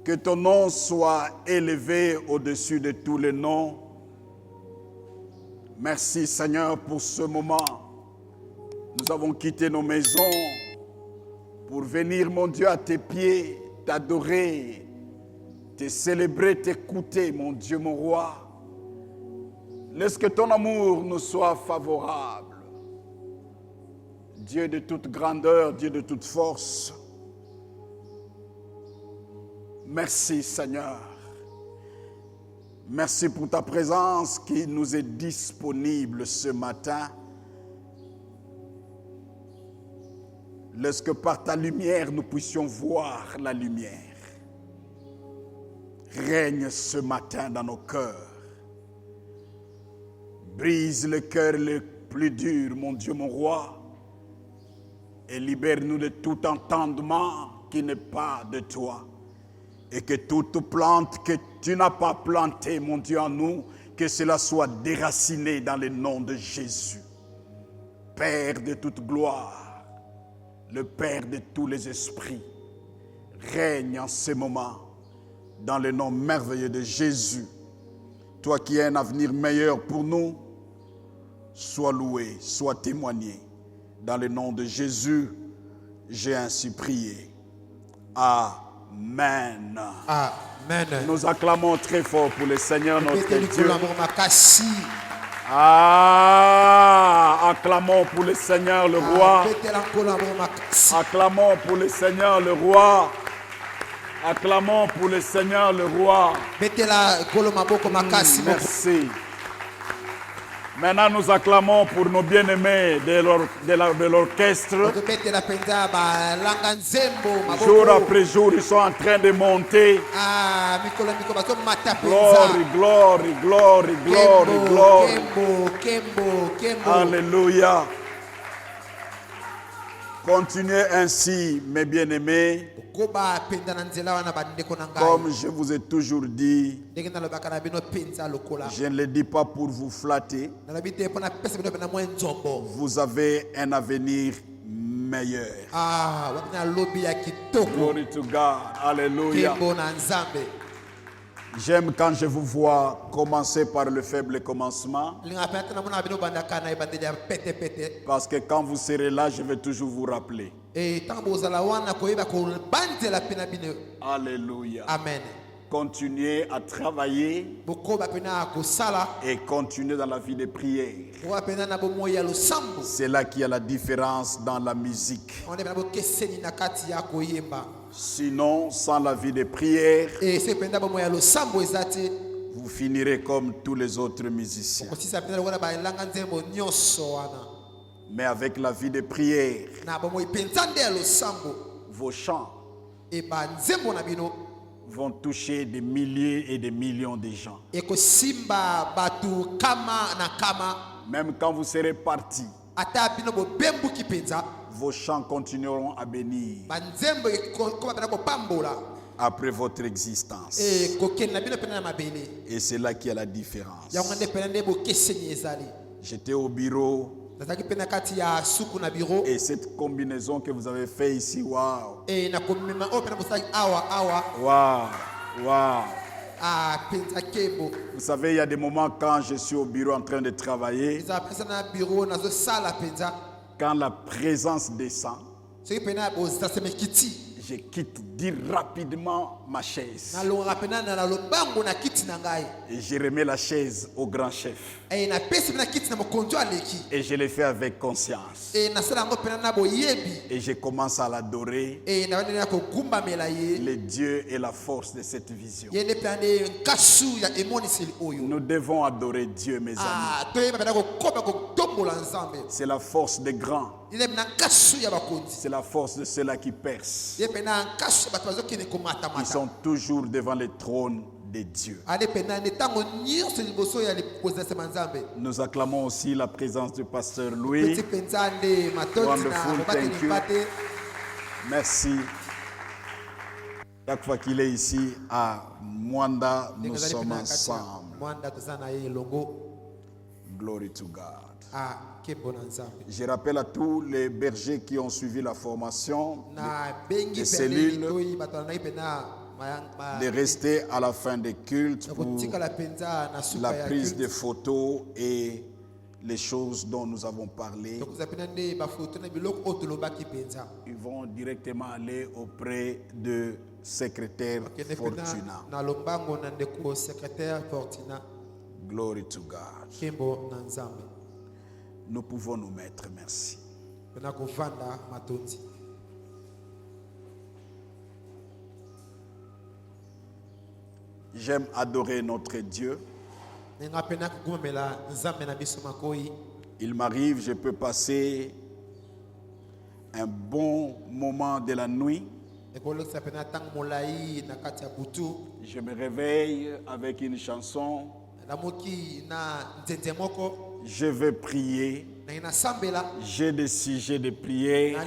Que ton nom soit élevé au-dessus de tous les noms. Merci Seigneur pour ce moment. Nous avons quitté nos maisons pour venir, mon Dieu, à tes pieds, t'adorer, te célébrer, t'écouter, mon Dieu, mon roi. Laisse que ton amour nous soit favorable. Dieu de toute grandeur, Dieu de toute force. Merci Seigneur. Merci pour ta présence qui nous est disponible ce matin. Laisse que par ta lumière, nous puissions voir la lumière. Règne ce matin dans nos cœurs. Brise le cœur le plus dur, mon Dieu, mon roi, et libère-nous de tout entendement qui n'est pas de toi. Et que toute plante que tu n'as pas plantée, mon Dieu, en nous, que cela soit déraciné dans le nom de Jésus. Père de toute gloire, le Père de tous les esprits, règne en ce moment dans le nom merveilleux de Jésus. Toi qui as un avenir meilleur pour nous, sois loué, sois témoigné. Dans le nom de Jésus, j'ai ainsi prié. Amen. Amen. Nous acclamons très fort pour le Seigneur notre Dieu. Acclamons pour le Seigneur le roi. Acclamons pour le Seigneur le roi. Acclamons pour le Seigneur le roi. Merci. Maintenant, nous acclamons pour nos bien-aimés de l'orchestre. Jour après jour, ils sont en train de monter. Glory, glory, glory, glory, glory. Alléluia. Continuez ainsi, mes bien-aimés. Comme je vous ai toujours dit, je ne le dis pas pour vous flatter. Vous avez un avenir meilleur. Glory to God. Alléluia. J'aime quand je vous vois commencer par le faible commencement. Parce que quand vous serez là, je vais toujours vous rappeler. Alléluia. Amen. Continuez à travailler et continuez dans la vie de prière. C'est là qu'il y a la différence dans la musique. Sinon, sans la vie de prière, vous finirez comme tous les autres musiciens. Mais avec la vie de prière, vos chants vont toucher des milliers et des millions de gens. Même quand vous serez partis, vos chants continueront à bénir après votre existence. Et c'est là qu'il y a la différence. J'étais au bureau. Et cette combinaison que vous avez fait ici, waouh. Waouh, waouh. Vous savez, il y a des moments quand je suis au bureau en train de travailler, quand la présence descend, je quitte rapidement ma chaise. Et je remets la chaise au grand chef. Et je le fais avec conscience. Et je commence à l'adorer. Le Dieu et la force de cette vision. Nous devons adorer Dieu, mes amis. C'est la force des grands. C'est la force de ceux-là qui percent. Ils sont toujours devant le trône de Dieu. Nous acclamons aussi la présence du pasteur Louis. Wonderful, thank you. Merci. Chaque fois qu'il est ici à Mwanda, nous sommes ensemble. Glory to God. Je rappelle à tous les bergers qui ont suivi la formation des cellules de rester à la fin des cultes pour la prise de photos et les choses dont nous avons parlé. Ils vont directement aller auprès de secrétaire Fortuna. Glory to God. Nous pouvons nous mettre, merci. J'aime adorer notre Dieu. Il m'arrive, je peux passer un bon moment de la nuit. Je me réveille avec une chanson. Je vais prier. J'ai décidé de prier,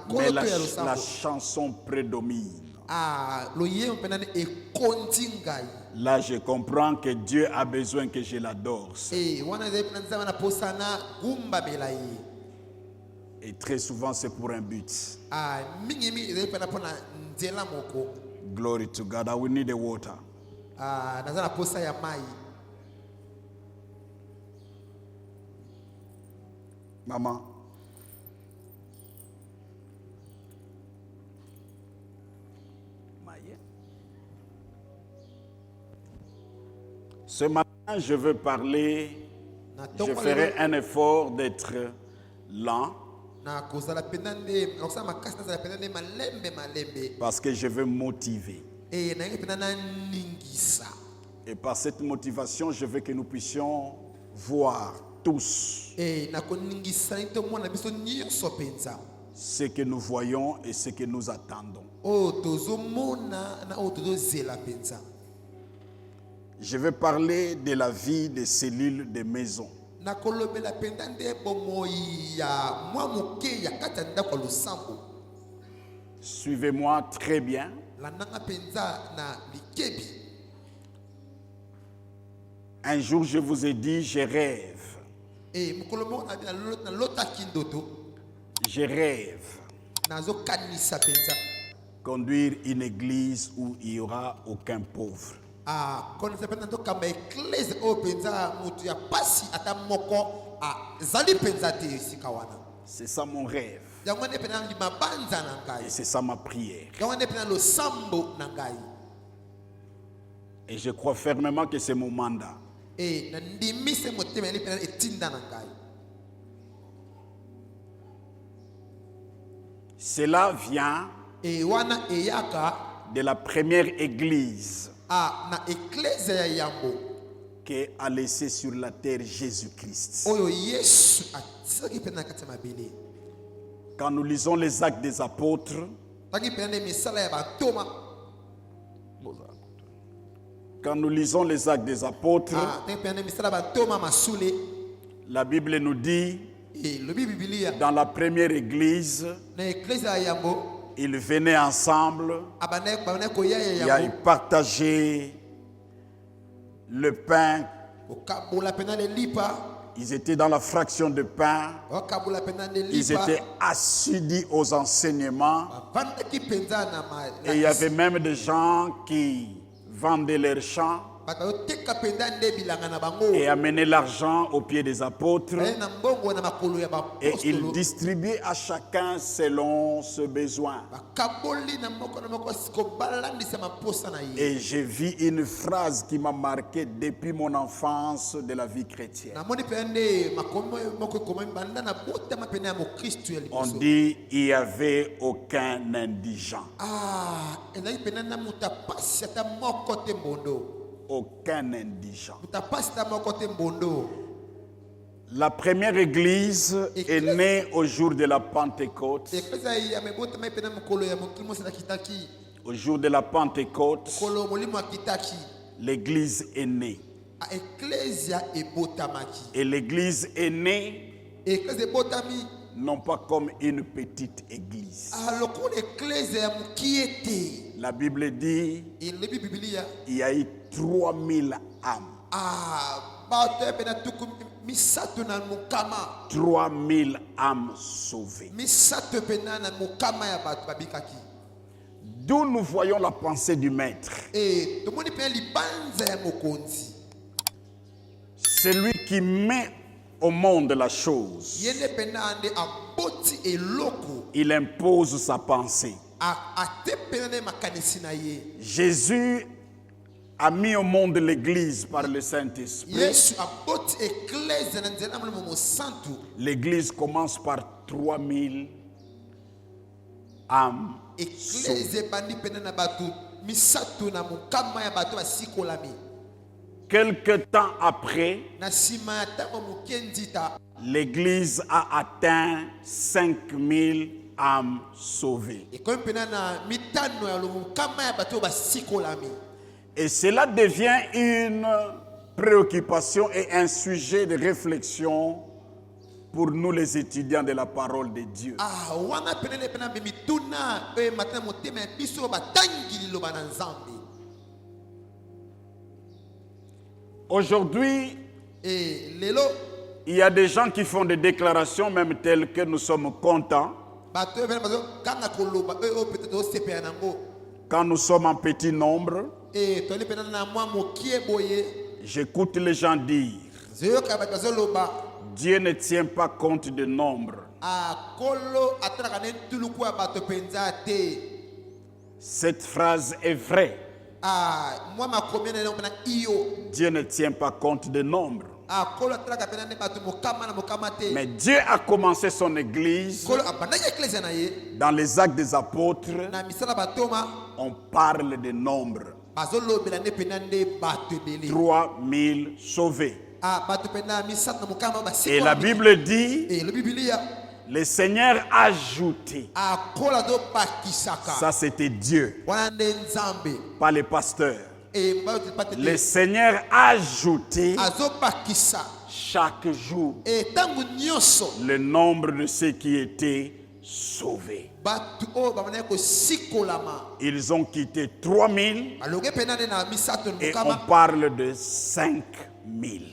mais la chanson prédomine. Là, je comprends que Dieu a besoin que je l'adore. Et très souvent, c'est pour un but. Glory to God. I will need the water. Maman. Ce matin, je veux parler, je ferai un effort d'être lent, parce que je veux motiver. Et par cette motivation, je veux que nous puissions voir tous ce que nous voyons et ce que nous attendons. Je vais parler de la vie des cellules de maison. Suivez-moi très bien. Un jour, je vous ai dit, je rêve. Je rêve conduire une église où il n'y aura aucun pauvre. C'est ça mon rêve. Et c'est ça ma prière. Et je crois fermement que c'est mon mandat. Cela vient de la première église qui a laissé sur la terre Jésus-Christ. Quand nous lisons les actes des apôtres, la Bible nous dit, dans la première église, ils venaient ensemble, ils partageaient le pain. Ils étaient dans la fraction de pain. Ils étaient assidus aux enseignements. Et il y avait même des gens qui vendaient leurs champs et amenaient l'argent aux pieds des apôtres. Et ils distribuaient à chacun selon ce besoin. Et j'ai vu une phrase qui m'a marqué depuis mon enfance de la vie chrétienne. On dit il n'y avait aucun indigent. Aucun indigent. La première église est née au jour de la Pentecôte. Au jour de la Pentecôte, l'église est née. Et l'église est née non pas comme une petite église. La Bible dit il y a eu 3000 âmes. 3000 âmes sauvées. d'où nous voyons la pensée du maître. Et tout le monde peut libanza ya mokonzi. C'est lui qui met au monde la chose. Yene penande aboti eloko. Il impose sa pensée. Ate penande makanisi na ye. Jésus a mis au monde l'Église par le Saint-Esprit. Yesu aboti ecclesia na nzela mo santu. L'Église commence par 3000 âmes. Ecclesia bandi penana batu misatu na mukama ya batu basikolami. Quelque temps après, l'Église a atteint 5000 âmes sauvées. Et cela devient une préoccupation et un sujet de réflexion pour nous les étudiants de la parole de Dieu. Aujourd'hui, il y a des gens qui font des déclarations même telles que nous sommes contents quand nous sommes en petit nombre. J'écoute les gens dire Dieu ne tient pas compte du nombre. Cette phrase est vraie. Dieu ne tient pas compte du nombre. Mais Dieu a commencé son église. Dans les actes des apôtres, on parle de nombre. 3000 sauvés. Et la Bible dit, le Seigneur a ajouté. Ça c'était Dieu, pas les pasteurs. Le Seigneur a ajouté chaque jour le nombre de ceux qui étaient sauvés. Ils ont quitté 3000 et on parle de 5000.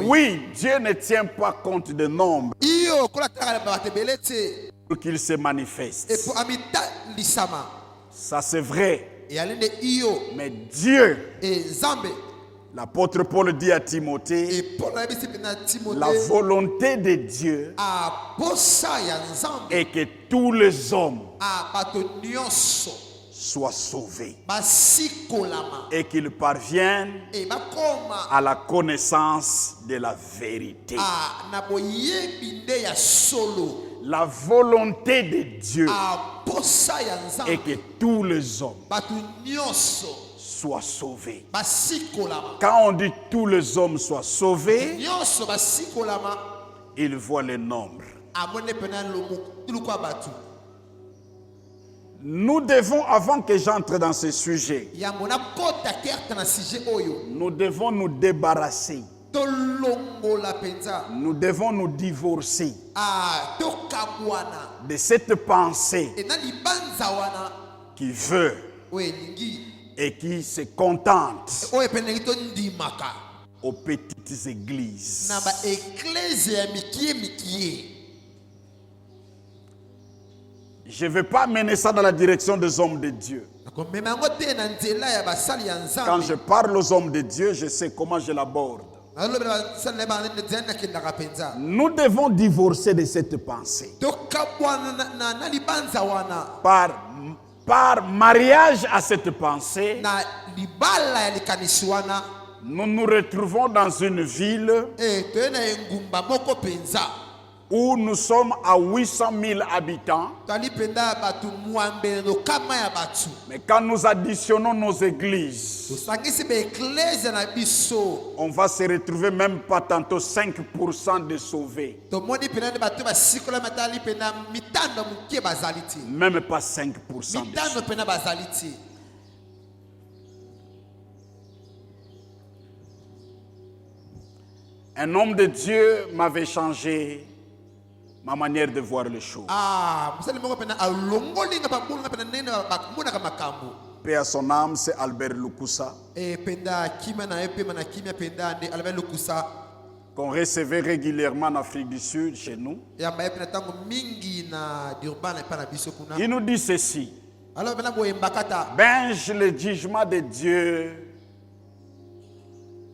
Oui, Dieu ne tient pas compte de nombre pour qu'il se manifeste. Ça c'est vrai. Mais Dieu, l'apôtre Paul dit à Timothée, la volonté de Dieu est que tous les hommes soient sauvés et qu'ils parviennent à la connaissance de la vérité. La volonté de Dieu est que tous les hommes soient sauvés. Quand on dit tous les hommes soient sauvés, ils voient le nombre. Nous devons, avant que j'entre dans ce sujet, nous devons nous débarrasser. Nous devons nous divorcer de cette pensée qui veut et qui se contente aux petites églises. Je ne vais pas mener ça dans la direction des hommes de Dieu. Quand je parle aux hommes de Dieu, je sais comment je l'aborde. Nous devons divorcer de cette pensée. Par mariage à cette pensée, nous nous retrouvons dans une ville où nous sommes à 800 000 habitants. Mais quand nous additionnons nos églises, on va se retrouver même pas tantôt 5% de sauvés. Même pas 5% de sauvés. Un homme de Dieu m'avait changé ma manière de voir les choses. Paix à son âme, c'est Albert Lukusa. qu'on recevait régulièrement en Afrique du Sud, chez nous. ya mayepe na tango mingi na Durban na pa na biso kuna. Il nous dit ceci. Alors bana boyembakata Le jugement de Dieu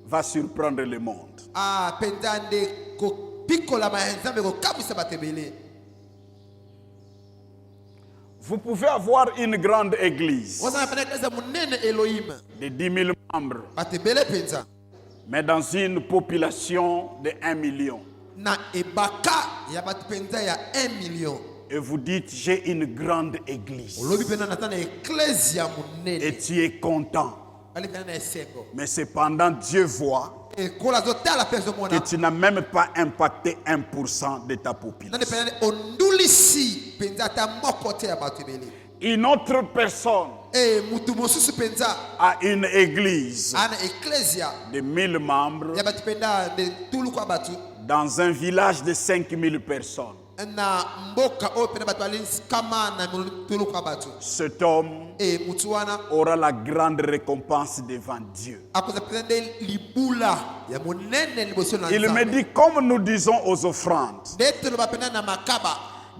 va surprendre le monde. penza nde ko pikola ma nzambe ko kamisa batebele. Vous pouvez avoir une grande église Wazana pena kaza munene Elohim de 10 000 membres, batebele penza mais dans une population de 1 million. na ebaka ya batu penza ya 1 million. Et vous dites, j'ai une grande église. Olobi pena natana ecclesia Et munene. tu es content. Ali pena na esengo. Mais cependant, Dieu voit E kola zotala penzo que mona. tu n'as même pas impacté 1% de ta Nande population. pena ondulisi penza ta mokote ya batebele. Une autre personne E mutu mosusu penza a une église ana ecclesia de 1000 membres ya batu penda de tulu kwa batu dans un village de 5000 personnes. na mboka o pena batu alins kama na tulu kwa batu. Cet homme E mutu wana aura la grande récompense devant Dieu. akoza penda libula ya monene liboso na Il me dit, comme nous disons aux offrandes, Detelo ba pena na makaba.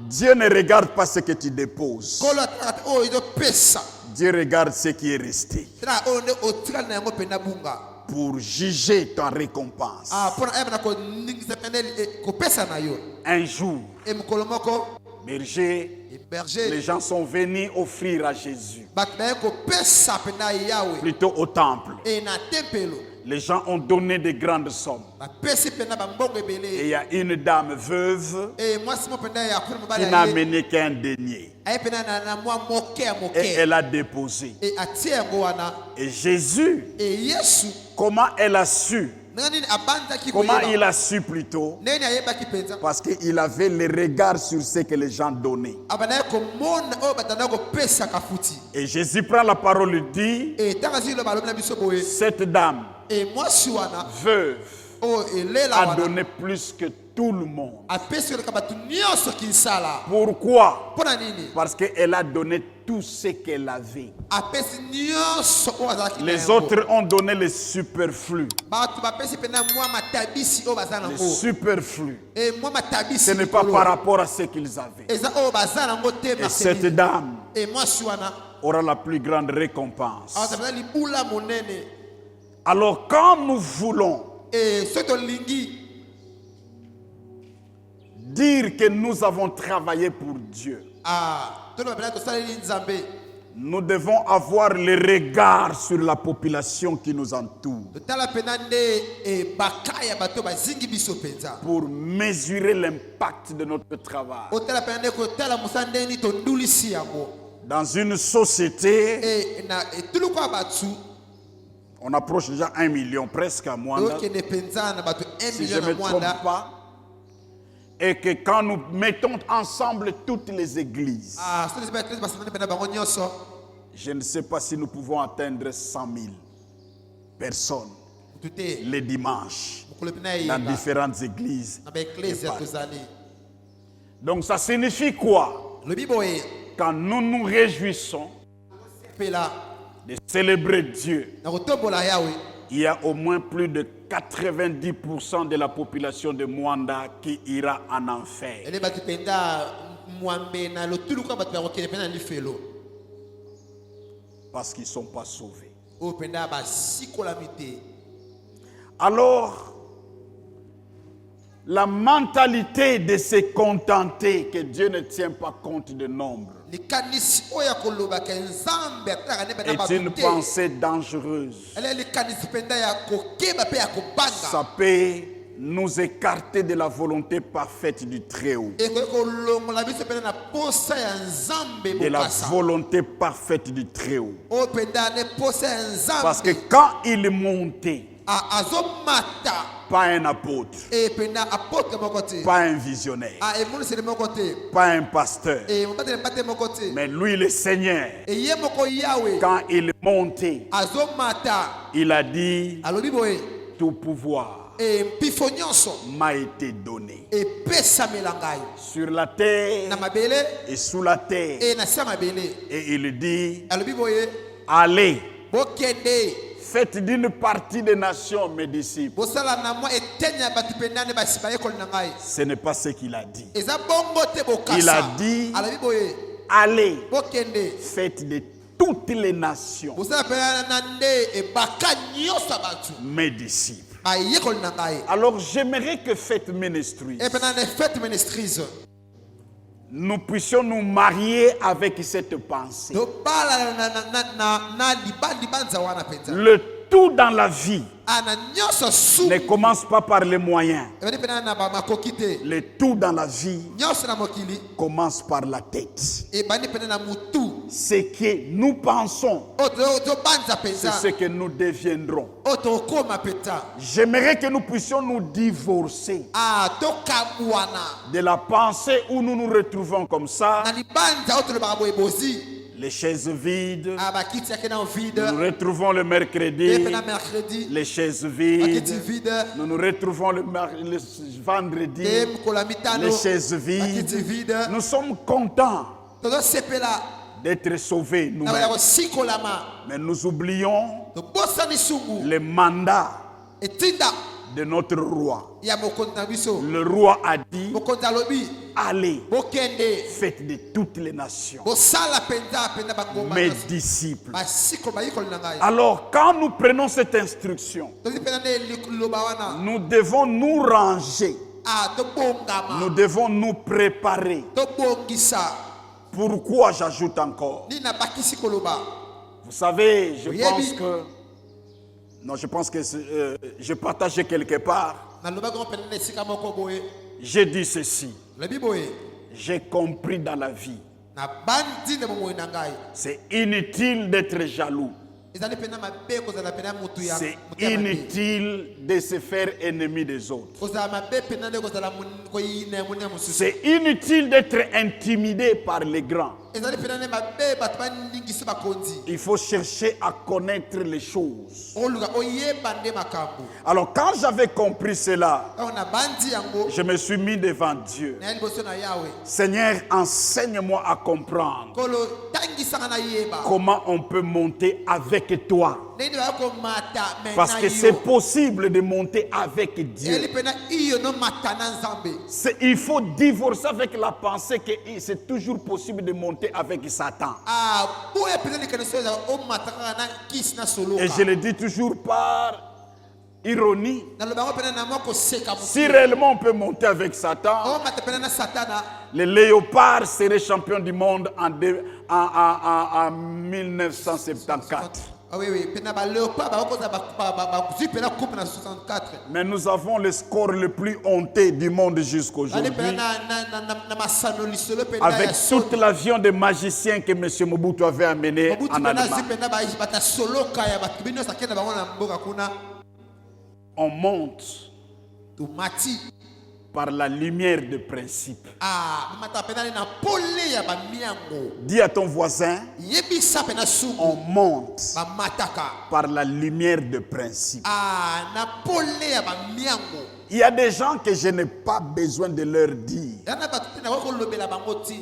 Dieu ne regarde pas ce que tu déposes. Kolo atakata o ido pesa. Dieu regarde ce qui est resté Tena o ne otika na yango pena bunga. pour juger ta récompense. Pona eba na ko ningisa pena ko pesa na yo. Un jour, E mukolo moko berger, e berger les gens sont venus offrir à Jésus, bakna ko pesa pena yawe. plutôt au temple. E na tempelo Les gens ont donné de grandes sommes. ba pesi pena ba mbongo Et ebele. il y a une dame veuve E mwasi mo pena ya kuna qui mabala n'a ye. amené qu'un denier. Aye pena na mwa moke ya Et moke. elle a déposé. E atie yango wana. Et Jésus, E Yesu comment elle a su? nani abanda ki Comment koyeba. il a su plutôt? Nani ayeba ki penza. Parce qu'il avait le regard sur ce que les gens donnaient. Abana ko mona o batanda ko pesa kafuti. Et Jésus prend la parole et dit, E tanga zilo balobi na biso boye. cette dame E mwasi wana veuve o elela a wana donné plus que tout le monde. apesi ka batu nyonso kinsala. Pourquoi? Pona nini? Parce qu'elle a donné tout ce qu'elle avait. Apesi nyonso o azalaki na Les yango. autres ont donné le superflu. Batu bapesi pena mwa matabisi o bazana Le ngo. superflu. E mwa matabisi. Ce n'est pas likolo. par rapport à ce qu'ils avaient. Eza o bazana ngo te Et cette dame E mwasi wana aura la plus grande récompense. azabela libula monene. Alors quand nous voulons E soto lingi dire que nous avons travaillé pour Dieu, tolo bapena to saleli nzambe. nous devons avoir le regard sur la population qui nous entoure Tala pena nde e bakaya bato bazingi biso penza. pour mesurer l'impact de notre travail. Otala pena nde ko tala musande ni to ndulisi yango. Dans une société, E na etulu kwa batu on approche déjà 1 million, presque à Mwanda, oke ne penza na bato 1 si je million ne na me trompe mwanda. pas. Et que quand nous mettons ensemble toutes les églises, So les bêtises parce que pena bango nyonso. je ne sais pas si nous pouvons atteindre 100 000 personnes Tuté les dimanches mukolo pena dans yeba. différentes églises. Na ba ecclesia tozali. Donc ça signifie quoi? Le biboye Quand nous nous réjouissons pela de célébrer Dieu, na kotombola yawe. il y a au moins plus de 90% de la population de Mwanda qui ira en enfer. Ele batu penda mwambe na lotulu kwa batu bakokele pena lifelo. Parce qu'ils ne sont pas sauvés. O penda ba sikola mite. Alors, la mentalité de se contenter que Dieu ne tient pas compte du nombre Likanisi oya koloba ke nzambe ataka ne pena est batu une te. pensée dangereuse. Ele likanisi penda ya kokeba pe ya kobanga. Ça peut nous écarter de la volonté parfaite du Très-Haut, E ko kolongola biso pena na posa ya nzambe de la bokasa. volonté parfaite du Très-Haut. O penda ne posa ya Parce que nzambe. quand il montait, Azomata. pas un apôtre, E penda apotre moko te. pas un visionnaire, E munu sele moko te. pas un pasteur, E mbatele mbate moko te. mais lui le Seigneur, E ye moko yawe. quand il montait, Azomata. il a dit, Alobi boye. tout pouvoir E mpifo nyonso. m'a été donné E pesa melangai. sur la terre Na mabele. et sous la terre. E na sa mabele. Et il dit, Alobi boye. allez, Bokende. Faites d'une partie des nations mes disciples. bosala na mwa eteni ya bato pendane basi bayekoli na ngai. Ce n'est pas ce qu'il a dit. Eza bongo te bokasa. Il a dit, alabi boye allez, bokende faites de toutes les nations bosala pendane na nde ebaka nyonso ya bato mes disciples. bayekoli na ngai. Alors j'aimerais que Fête Ministries, Et pendant les fêtes ministries, nous puissions nous marier avec cette pensée. tobala na libanza wana penza. Le tout dans la vie Ana nyonso su. ne commence pas par les moyens. Ebani pendane na ba makoki te. Le tout dans la vie Nyonso na mokili. commence par la tête. Ebani pendane na mutu. Ce que nous pensons, Oto banza c'est penza. ce que nous deviendrons. Oto koma penza. J'aimerais que nous puissions nous divorcer Ah tokamwana. de la pensée où nous nous retrouvons comme ça, Na libanza oto le babo ebozi. les chaises vides. Ah bakiti yake na vide. Nous nous retrouvons le Et mercredi, pendant mercredi. les chaises Bakiti vides. vide. Nous nous retrouvons le vendredi, Dem kolamitano. les chaises Bakiti vides. vide. Nous sommes contents Todo sepela. d'être sauvés Na nous-mêmes. yako sikolama. Mais nous oublions To bosani sungu. le mandat Etinda de notre roi. ya mokonzi na biso. Le roi a dit, Mokonzi alobi allez, bokende faites de toutes les nations bosala penza penda bangomba mes nyonso. disciples. Basiko bayikoli na ngai. Alors, quand nous prenons cette instruction, Tozi penda ne liloba wana. nous devons nous ranger, Ah tobongama. nous devons nous préparer. Tobongisa. Pourquoi j'ajoute encore? Nina bakisi koloba. Vous savez, je Oui, pense oui. que... Non, je pense que je partageais quelque part. Na loba ko penda ne sika moko boye. J'ai dit ceci. Lebi boye. J'ai compris dans la vie. Na bandi ne bomoy na ngai. C'est inutile d'être jaloux. Ezali penda mabe ko zala penda mutu ya. C'est mutu ya mabe. inutile de se faire ennemi des autres. Ko zala mabe penda ne ko zala ko yine munya mususu. C'est inutile d'être intimidé par les grands. Ezali penda ne mabe bato baningisi bakonzi. Il faut chercher à connaître les choses. Oluka oyeba nde makambo. Alors quand j'avais compris cela, On a bandi yango. je me suis mis devant Dieu. Na liboso na Yahweh. Seigneur, enseigne-moi à comprendre Kolo tangisa na yeba. comment on peut monter avec toi. Nende ba ko mata mena. Parce que c'est possible de monter avec Dieu. Eli pena iyo no mata na nzambe. Il faut divorcer avec la pensée que c'est toujours possible de monter avec Satan. Ah, boye pena ni kana soza o mata na kis na solo. Et je le dis toujours par ironie. Na lo bango pena na moko seka mu. Si réellement on peut monter avec Satan, O mata pena na satana. les léopards seraient champions du monde en 1974. Ah oui oui, pena ba leopa ba ko za ba pena coupe na 64. Mais nous avons le score le plus honteux du monde jusqu'aujourd'hui. Ali pena na masano lisolo pena ya Avec toute l'avion de magiciens que M. Mobutu avait amené Mobutu en pena Allemagne. zipena ba bata solo kaya ba bino sakena bango na mboka kuna. On monte Tu mati. par la lumière de principe. Ah, mata pena na pole ya ba miango. Dis à ton voisin, Yebi sa pena sugu. on monte Ba mataka. par la lumière de principe. Ah, na pole ya ba miango. Il y a des gens que je n'ai pas besoin de leur dire Yana ba tena ko lobela bango ti.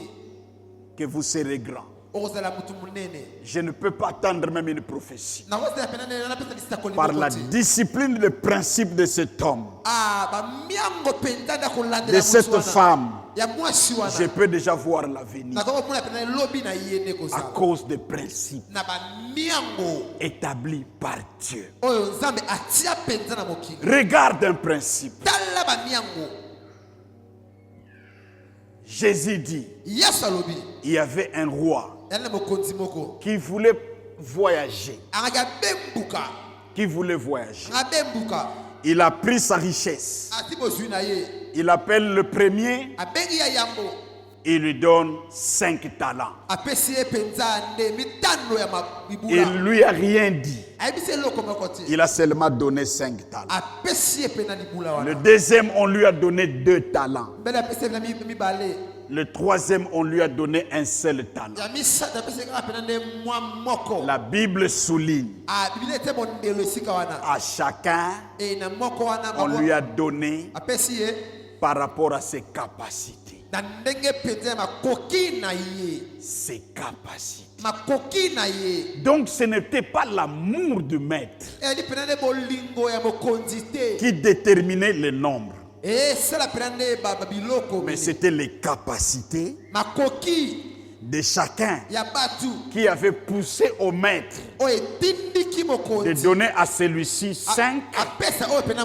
que vous serez grand. Ozala mutu munene. Je ne peux pas attendre même une prophétie. Na wose ya pena na pesa lista ko Par la discipline de principe de cet homme, Ah, ba miango penda da ko landela de cette femme, ya mwasi wana. je peux déjà voir l'avenir Na ko muna pena lobi na yene ko à sa. cause des principes Na ba miango établis par Dieu. oyo nzambe atia penza na mokili. Regarde un principe. Tala ba miango. Jésus dit, Yesu alobi. il y avait un roi Yana mokonzi moko. qui voulait voyager. Anga bembuka. Qui voulait voyager. Anga bembuka. Il a pris sa richesse. Ati bozwi na ye. Il appelle le premier, Abengi ya yambo. il lui donne 5 talents. Apesi ye penza nde mitano ya mabibula. Il lui a rien dit. Ayebisi eloko moko te. Il a seulement donné 5 talents. Apesi ye pena libula wana. Le deuxième, on lui a donné 2 talents. Mbele apesi ye pena mibale. Le troisième, on lui a donné un seul talent. Ya misata apesi ye kaka pena nde mwa moko. La Bible souligne, Ah, biblia ete mondelo esika wana. à chacun, E na moko wana on lui a donné apesi ye par rapport à ses capacités. na ndenge penza makoki na ye. Ses capacités. Makoki na ye. Donc ce n'était pas l'amour du maître Eli penane bolingo ya mokonzi te. qui déterminait le nombre, Sala penane babiloko. mais c'était les capacités Makoki de chacun ya batu. qui avait poussé au maître O etindiki de mokonzi. donner à celui-ci 5, Apesa o pena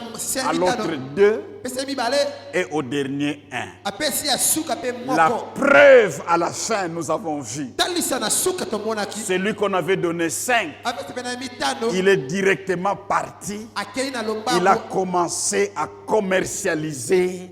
à l'autre 2 Pesa mibale. et au dernier 1. Apesi ya suka pe La moko. preuve à la fin, nous avons vu. Talisa na suka tomonaki. Celui qu'on avait donné 5, Apesi pena mitano. il est directement parti. Akei na Il a lombango. commencé à commercialiser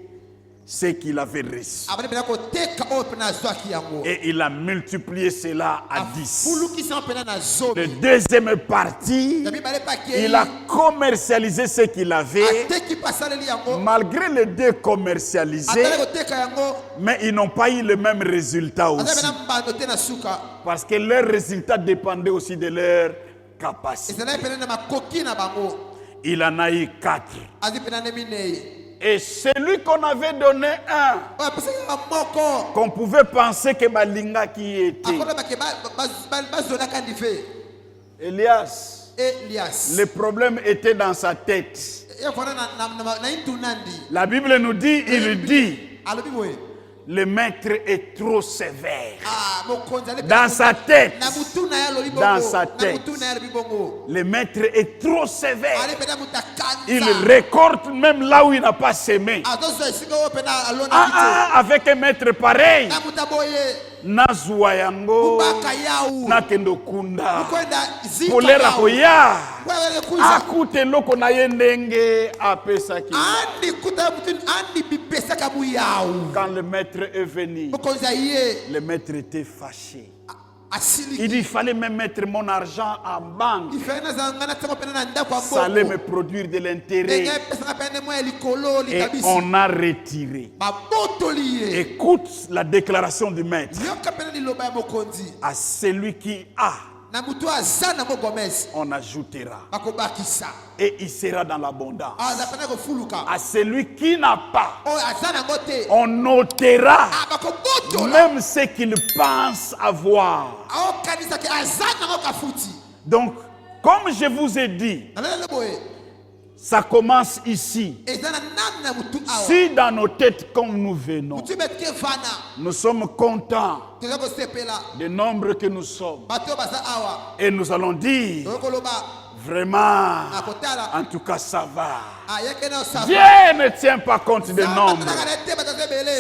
ce qu'il avait reçu. Abane pena ko teka o pena zwaki yango. Et il a multiplié cela à 10. Fuluki sa pena na zomi. Le deuxième parti, Ya mibale pa kei. il a commercialisé ce qu'il avait. Ateki pasaleli yango. Malgré les deux commercialisés, Atale ko teka yango. mais ils n'ont pas eu le même résultat Atale aussi. pena mbando te na suka. Parce que leur résultat dépendait aussi de leur capacité. Ezala pena na makoki na bango. Il en a eu 4. Azi pena ne minei. Et celui qu'on avait donné 1, O apesa ya moko. qu'on pouvait penser que Balinga qui était, Akola ba ke ba zona kandi fe. Elias, Elias. le problème était dans sa tête. Ya fona na intunandi. La Bible nous dit, il dit, Alobi boye. le maître est trop sévère. Ah, mokonzi ale. Dans sa tête, Na mutu na ya lobi bongo. Dans sa tête. Na mutu na ya lobi bongo. le maître est trop sévère. Ale pena mutakanza. Il récolte même là où il n'a pas semé. Azozo esika o pena alona kite. Avec un maître pareil, Na mutaboye. nazwa yango, Baka yau. nakendo kunda, Kwenda zika. polera koya, Wewe kuza. akute loko na ye ndenge apesaki. Andi kuta mutu andi bipesa kabu yau. Quand le maître est venu, Mokonzi ye. le maître était fâché. Asili. Il dit, il fallait me mettre mon argent en banque. Ifena zangana tamo pena na ndako ambo. Ça allait me produire de l'intérêt. Ndenge pesa pena mo likolo Et likabisi. on a retiré. Babotoli ye. Écoute la déclaration du maître. Yoka pena liloba ya mokonzi. À celui qui a, Na mutu azana mo gomez. on ajoutera. Bakobakisa. Et il sera dans l'abondance. Azapena ko fuluka. À celui qui n'a pas, O azana ngote. on notera Bakobotola. même ce qu'il pense avoir. Ao kanisa ke azana ngoka futi. Donc, comme je vous ai dit, Nalele boye. ça commence ici. Ezana nana mutu awa. Si dans nos têtes, comme nous venons, Mutu betke vana. nous sommes contents Tezako sepela. du nombre que nous sommes, Bato baza awa. et nous allons dire, Toko loba. vraiment, Akotala. en tout cas, ça va. Ayeke na osava. Dieu ne tient pas compte des nombres.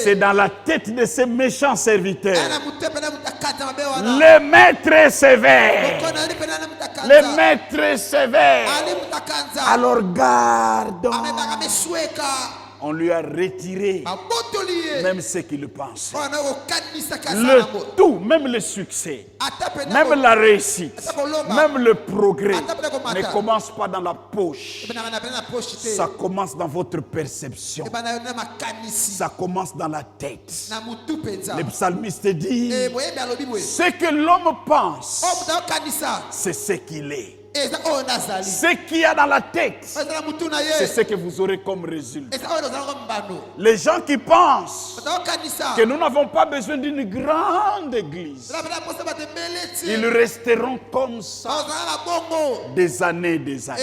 C'est dans la tête de ces méchants serviteurs. Le maître est sévère. Le maître est sévère. Alors gardons. On lui a retiré même ce qu'il pensait. Le tout, même le succès, même la réussite, même le progrès ne commence pas dans la poche. Ça commence dans votre perception. Ça commence dans la tête. Le psalmiste dit, ce que l'homme pense, c'est ce qu'il est. Ce qu'il y a dans la tête, c'est ce que vous aurez comme résultat. Les gens qui pensent que nous n'avons pas besoin d'une grande église, ils resteront comme ça des années et des années.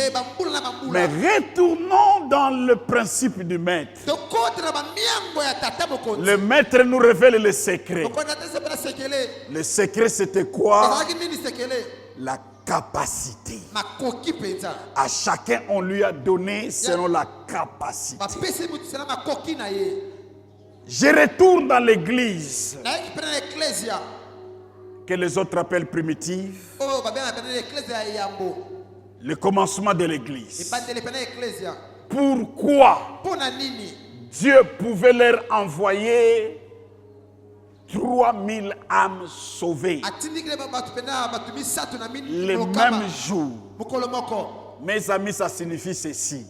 Mais retournons dans le principe du maître. Le maître nous révèle le secret. Le secret, c'était quoi? La capacité. À chacun, on lui a donné selon la capacité. Je retourne dans l'église que les autres appellent primitive. Le commencement de l'église. Pourquoi Dieu pouvait leur envoyer 3000 âmes sauvées le même jour. Mes amis, ça signifie ceci.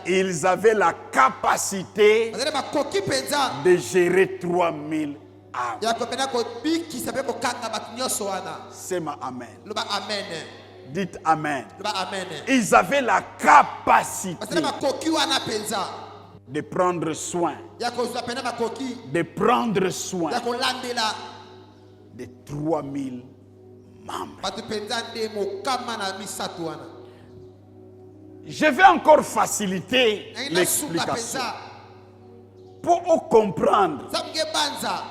Ils avaient la capacité de gérer 3000 âmes. C'est ma amen. Dites amen. Ils avaient la capacité de prendre soin, ya kozwa pena makoki de prendre soin ya kolandela de 3000 membres. bato mpenza nde mokama na misato wana. Je vais encore faciliter Nangi nasunga l'explication mpenza pour comprendre. nzambe banza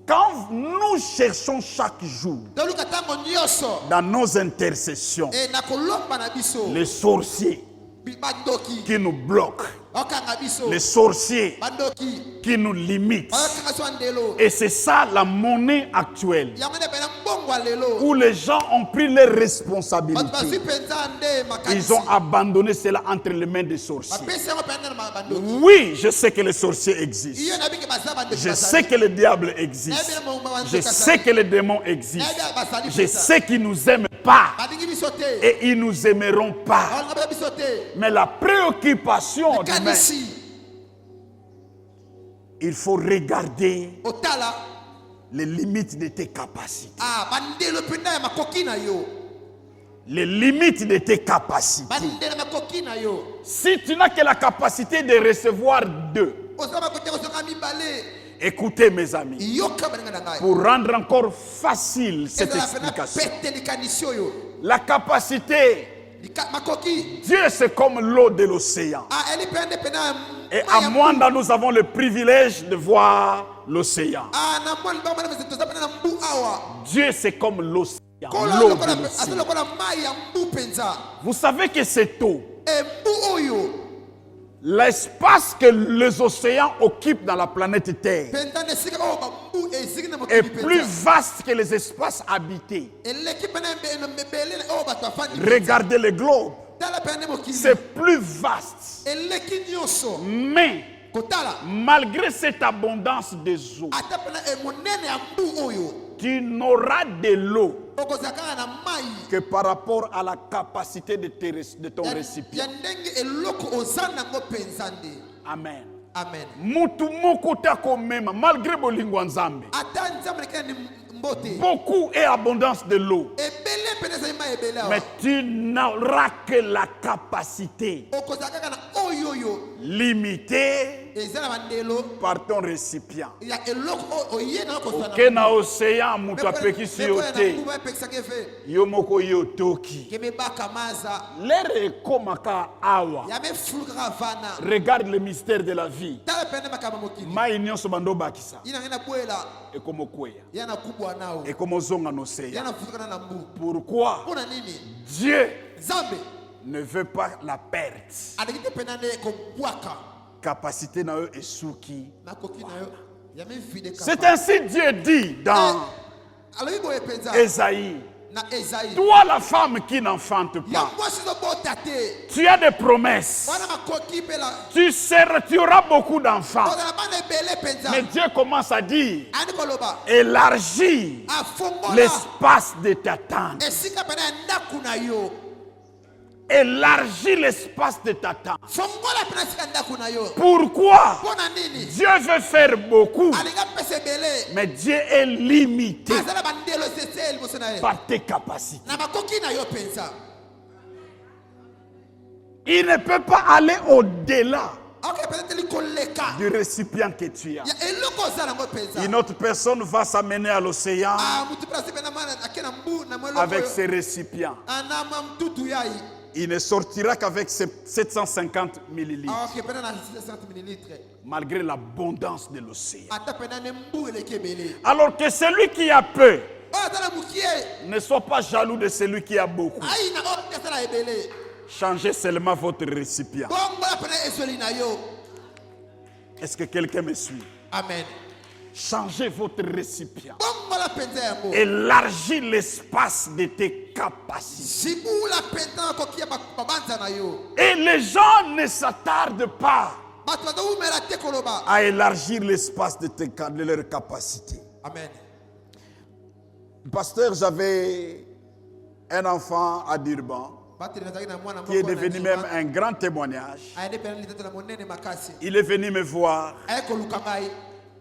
Quand nous cherchons chaque jour toluka ntango nyonso dans nos intercessions na kolomba na biso les sorciers bandoki qui nous bloquent, okanga biso les sorciers bandoki qui nous limitent. okanga so ndelo Et c'est ça la monnaie actuelle, yango nde pena mbongo lelo où les gens ont pris leurs bato bazwi responsabilités. mpenza nde makanisi Ils ont abandonné cela entre les mains des sorciers. bapesi yango pena na bandoki Oui, je sais que les sorciers existent. iyo nabiki baza bandoki Je sais que le diable existe. Je sais que les démons existent. Je sais qu'ils ne nous aiment pas badingi biso te et ils ne nous aimeront pas. balanga biso te Mais la préoccupation du maître, kanisi il faut regarder otala les limites de tes capacités. bandelo mpenda ya makoki na yo Les limites de tes capacités. bandelo ya makoki na yo Si tu n'as que la capacité de recevoir deux, oza makoki ya kosoka mibale écoutez mes amis, yoka baninga na ngai pour rendre encore facile cette ezala pena explication. pete likanisi oyo La capacité, makoki Dieu c'est comme l'eau de l'océan. eli mpe nde pena Et à Mwanda, nous avons le privilège de voir l'océan. na mwana libanga bana toza pena na mbu awa Dieu c'est comme l'océan, kola l'eau de aza l'océan. lokola mai ya mbu mpenza Vous savez que cette eau, mbu oyo l'espace que les océans occupent dans la planète Terre mpenza nde esika oyo bambu eziki na est mokili plus mpenza vaste que les espaces habités. eleki pena mebele oyo bato afandi Regardez le globe, tala pena nde mokili c'est plus vaste. eleki nyonso Mais kotala malgré cette abondance des eaux, ata pena monene ya mbu oyo tu n'auras de l'eau okozala kaka na mai que par rapport à la capacité de ton récipient. ya ndenge eloko oza nango mpenza nde. Amen. Amen. Mutu moko tako mema, malgré bolingo nzambe. ata nzambe lekena ni mbote Beaucoup et abondance de l'eau. ebele pene ezali mai ebele awa Mais tu n'auras que la capacité okozala kaka na oyo limitée eza na bandelo par ton récipient. ya eloko oye na okosana Ke na océan mutu apekisi yo te. mbuba epekisaki efe Yo moko yo toki. kemebaka maza L'air ekomaka awa. ya mefulu kaka vana Regarde le mystère de la vie. tala pene makambo mokili Mai nyonso bando bakisa. ina ngai na bwela Ekomokweya. ya na kubwa nao Ekomozonga no ya océan. na futukana na mbu Pourquoi mpona nini Dieu nzambe ne veut pas la perte? alingi te pena nde kobwaka Capacité na yo esuki. makoki na yo ya mevide C'est ainsi Dieu dit dans alobi boye mpenza Ésaïe. na Esaïe Toi la femme qui n'enfante ya pas, mwasi ozobota te tu as des promesses. wana makoki mpe la Tu auras beaucoup d'enfants. ozala bana ebele mpenza Mais Dieu commence à dire, ani koloba élargis afongola l'espace de ta tente. esika pena ya ndako na yo Élargis l'espace de ta tente. fongola pena esika ndako na yo Pourquoi? mpona nini Dieu veut faire beaucoup, alingi apesa ebele mais Dieu est limité aza na bandelo esese liboso na ye par tes capacités. na makoki na yo mpenza Il ne peut pas aller au-delà oke peut-être likoleka du récipient que tu as. ya eloko oza nango mpenza Une autre personne va s'amener à l'océan mutu mpe asi pena mana ake na mbu na mwa avec eloko ses récipients. na mwa mtutu yai Il ne sortira qu'avec 750 millilitres, oke pena na 60 millilitre malgré l'abondance de l'océan. ata pena ne mbu eleki ebele Alors que celui qui a peu oyo aza na mokie ne soit pas jaloux de celui qui a beaucoup. ai na oyo mpe asala ebele Changez seulement votre récipient. bongola pena esoli na yo Est-ce que quelqu'un me suit? amen Changez votre récipient. bongola mpenza yango Élargis l'espace de tes capacités. zibula mpenza makoki ya babanza na yo Et les gens ne s'attardent pas bato bazowumela te koloba à élargir l'espace de leurs capacités. amen Pasteur, j'avais un enfant à Durban bateli nazalaki na mwana qui est devenu même un grand témoignage. ayende pena litato na monene makasi Il est venu me voir. aye koluka ngai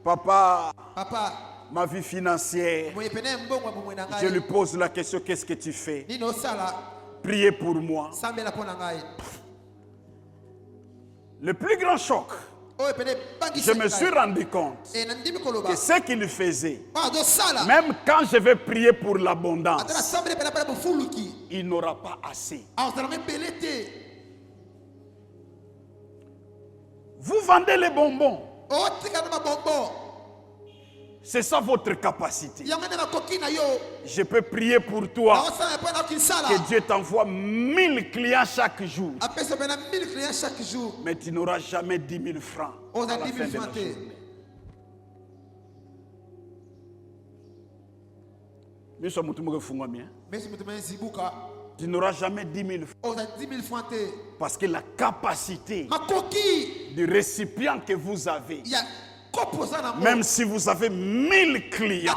Papa, papa ma vie financière. moye pena mbongo ya bomoi na Je lui ngai pose la question, qu'est-ce que tu fais? nini osala Priez pour moi. sambela mpo na ngai Le plus grand choc, Je me suis rendu compte que ce qu'il faisait, même quand je vais prier pour l'abondance, il n'aura pas assez. Vous vendez les bonbons. C'est ça votre capacité. Je peux prier pour toi que Dieu t'envoie 1000 clients chaque jour. Mais tu n'auras jamais 10 000 francs à la fin de la journée. Tu n'auras jamais 10 000 francs. Parce que la capacité du récipient que vous avez, même si vous avez 1000 clients,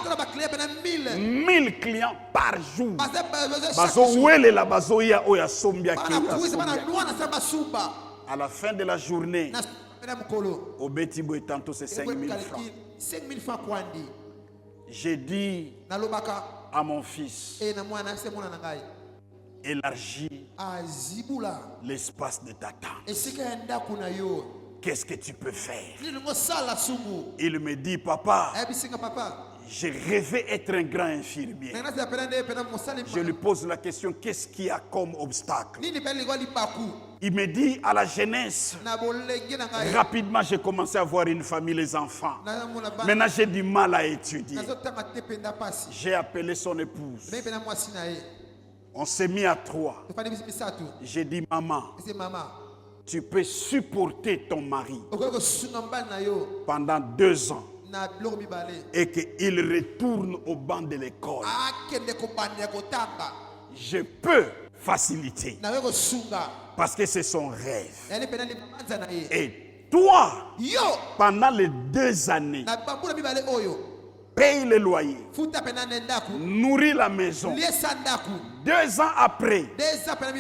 1000 clients par jour, à la fin de la journée, au Bétibo et tantôt c'est 5 000 francs. J'ai dit à mon fils, élargis l'espace de ta tente. Qu'est-ce que tu peux faire? Il me dit, papa, j'ai rêvé être un grand infirmier. Je lui pose la question, qu'est-ce qu'il y a comme obstacle? Il me dit, à la jeunesse, rapidement j'ai commencé à voir une famille, les enfants. Maintenant j'ai du mal à étudier. J'ai appelé son épouse. On s'est mis à 3. J'ai dit, maman, tu peux supporter ton mari pendant 2 ans et qu'il retourne au banc de l'école. Je peux faciliter parce que c'est son rêve. Et toi, pendant les 2 années, paye le loyer, nourris la maison. 2 ans après,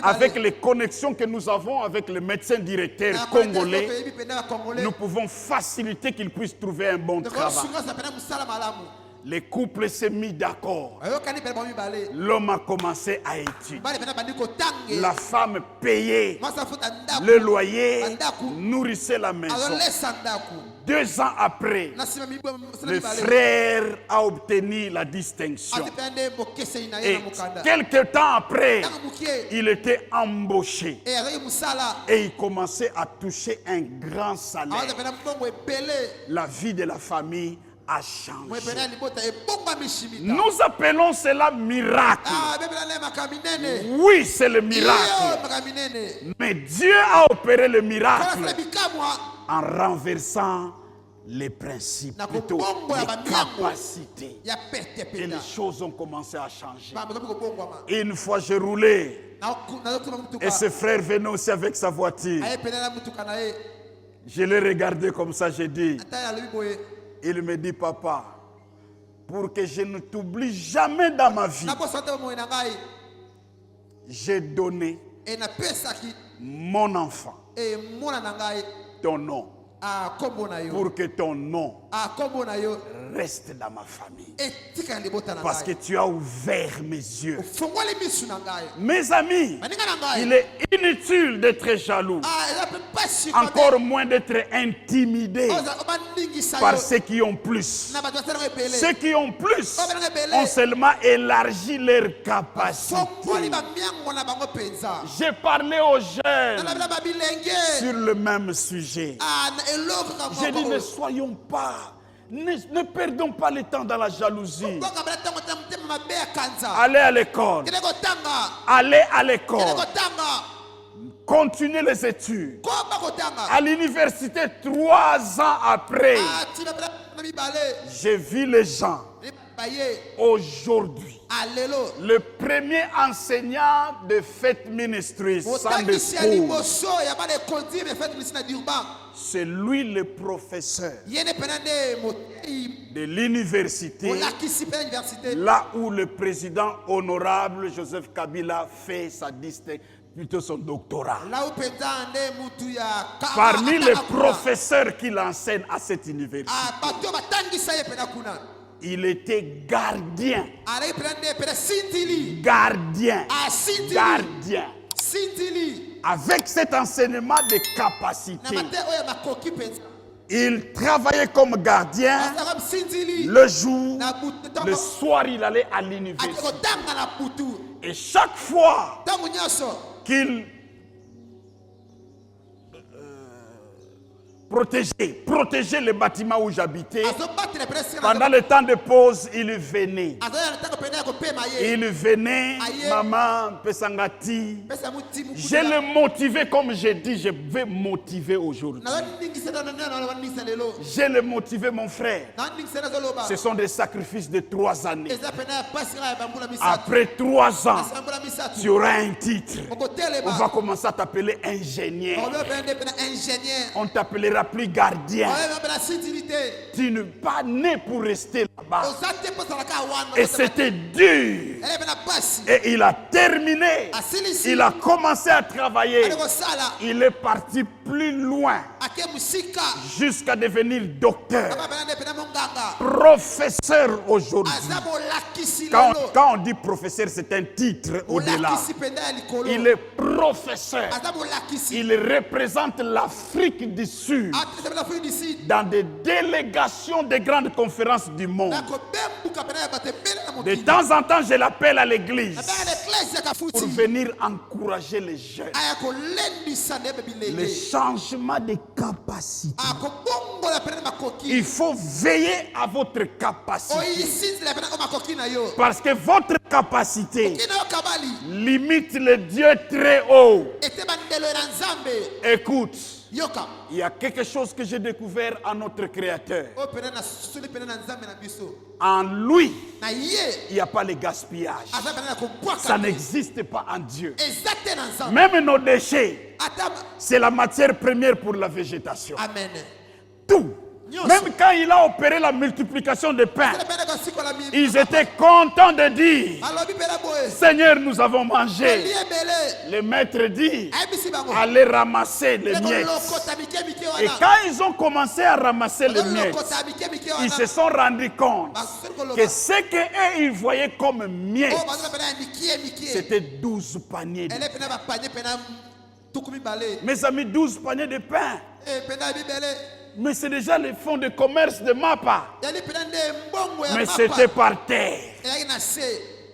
avec les connexions que nous avons avec le médecin directeur congolais, nous pouvons faciliter qu'il puisse trouver un bon travail. Les couples s'est mis d'accord. L'homme a commencé à étudier. La femme payait le loyer, nourrissait la maison. 2 ans après, le frère a obtenu la distinction. Et quelques temps après, il était embauché. Et il commençait à toucher un grand salaire. La vie de la famille a changé. Nous appelons cela miracle. Oui, c'est le miracle. Mais Dieu a opéré le miracle en renversant les principes, plutôt les capacités. Et les choses ont commencé à changer. Une fois je roulais et ce frère venait aussi avec sa voiture. Je l'ai regardé comme ça, j'ai dit, il me dit, papa, pour que je ne t'oublie jamais dans ma vie, j'ai donné mon enfant, ton nom, pour que ton nom reste dans ma famille. Parce que tu as ouvert mes yeux. Mes amis, il est inutile d'être jaloux. Encore moins d'être intimidé par ceux qui ont plus. Ceux qui ont plus ont seulement élargi leurs capacités. J'ai parlé aux jeunes sur le même sujet. J'ai dit, ne soyons pas, ne perdons pas le temps dans la jalousie. Allez à l'école. Allez à l'école. Continuez les études. À l'université, 3 ans après, j'ai vu les gens. Aujourd'hui, le premier enseignant de fête ministry, c'est lui le professeur de l'université, là où le président honorable Joseph Kabila fait sa distinction, plutôt son doctorat. Parmi les professeurs qu'il enseigne à cette université, il était gardien. Gardien. Gardien. Avec cet enseignement de capacité, Il travaillait comme gardien azalaka msinzili le jour, na le soir il allait à l'université. akotanga na putu Et chaque fois ntango nyonso qu'il protégeait les bâtiments où j'habitais, azobatela pene sika pendant le temps de pause, il venait. azala na ntango pene ya kopema ye Il venait, Aïe. maman, pesangati. pesa muti Je le motivais comme j'ai dit, je vais motiver aujourd'hui. nazoningisa naningisa lelo Je le motivé mon frère. naningisa nazoloba Ce sont des sacrifices de 3 années. eza pene ya pasi kaka ya bambula misatu Après 3 ans, asi bambula misatu tu auras un titre. On okotelema va commencer à t'appeler ingénieur. okobe pene nde pene ingénieur On t'appellera plus gardien. okobe pene sinzili te Tu n'es pas né pour rester là-bas. oza te mpo ozalaka wana Et c'était dur. ele pene pasi Et il a terminé. asilisi Il a commencé à travailler. ali kosala Il est parti plus loin ake mosika jusqu'à devenir docteur, aka pene nde pene monganga professeur aujourd'hui. aza molakisi Quand, lelo quand on dit professeur, c'est un titre au-delà. molakisi mpenza ya likolo Il est professeur. aza molakisi Il représente l'Afrique du Sud atesepela afrique du sud dans des délégations de grandes conférences du monde. nakobembuka pene ya bato ebele na De mokili temps en temps, je l'appelle à l'église abaya na eklese yaka pour futi venir encourager les jeunes. aya kolendisa ndebe Le bilenge changement de capacité. akobongola pene na makoki Il faut veiller à votre capacité. oyisinzila pene o makoki na yo Parce que votre capacité koki na yo kabali limite le Dieu très haut. ete bandelo na nzambe Écoute, yoka il y a quelque chose que j'ai découvert en notre Créateur. oyo pene na soli pene na nzambe na biso En lui, na ye il n'y a pas le gaspillage. aza pene na Ça kobwaka te n'existe pas en Dieu. eza te na nzambe Même nos déchets, ata c'est la matière première pour la végétation. amen Tout. Même quand il a opéré la multiplication des pains, Sele pene kosikola ils étaient contents de dire, alobi pene boye Seigneur, nous avons mangé. eli ebele Le maître dit, ayebisi bango allez ramasser les miettes. kolokota mike mike Et wana quand ils ont commencé à ramasser les miettes, kolokota mike mike ils se wana sont rendus compte basoli koloba que ce qu'eux, ils voyaient comme miettes, oyo bazala pene ya mikie mike c'était 12 paniers de ele pene bapanye pene tuku mibale Mes amis, 12 paniers de pain. pene ya bibele Mais c'est déjà le fonds de commerce de Mapa. yali pene nde mbongo ya Mais mapa c'était par terre. eyaki na se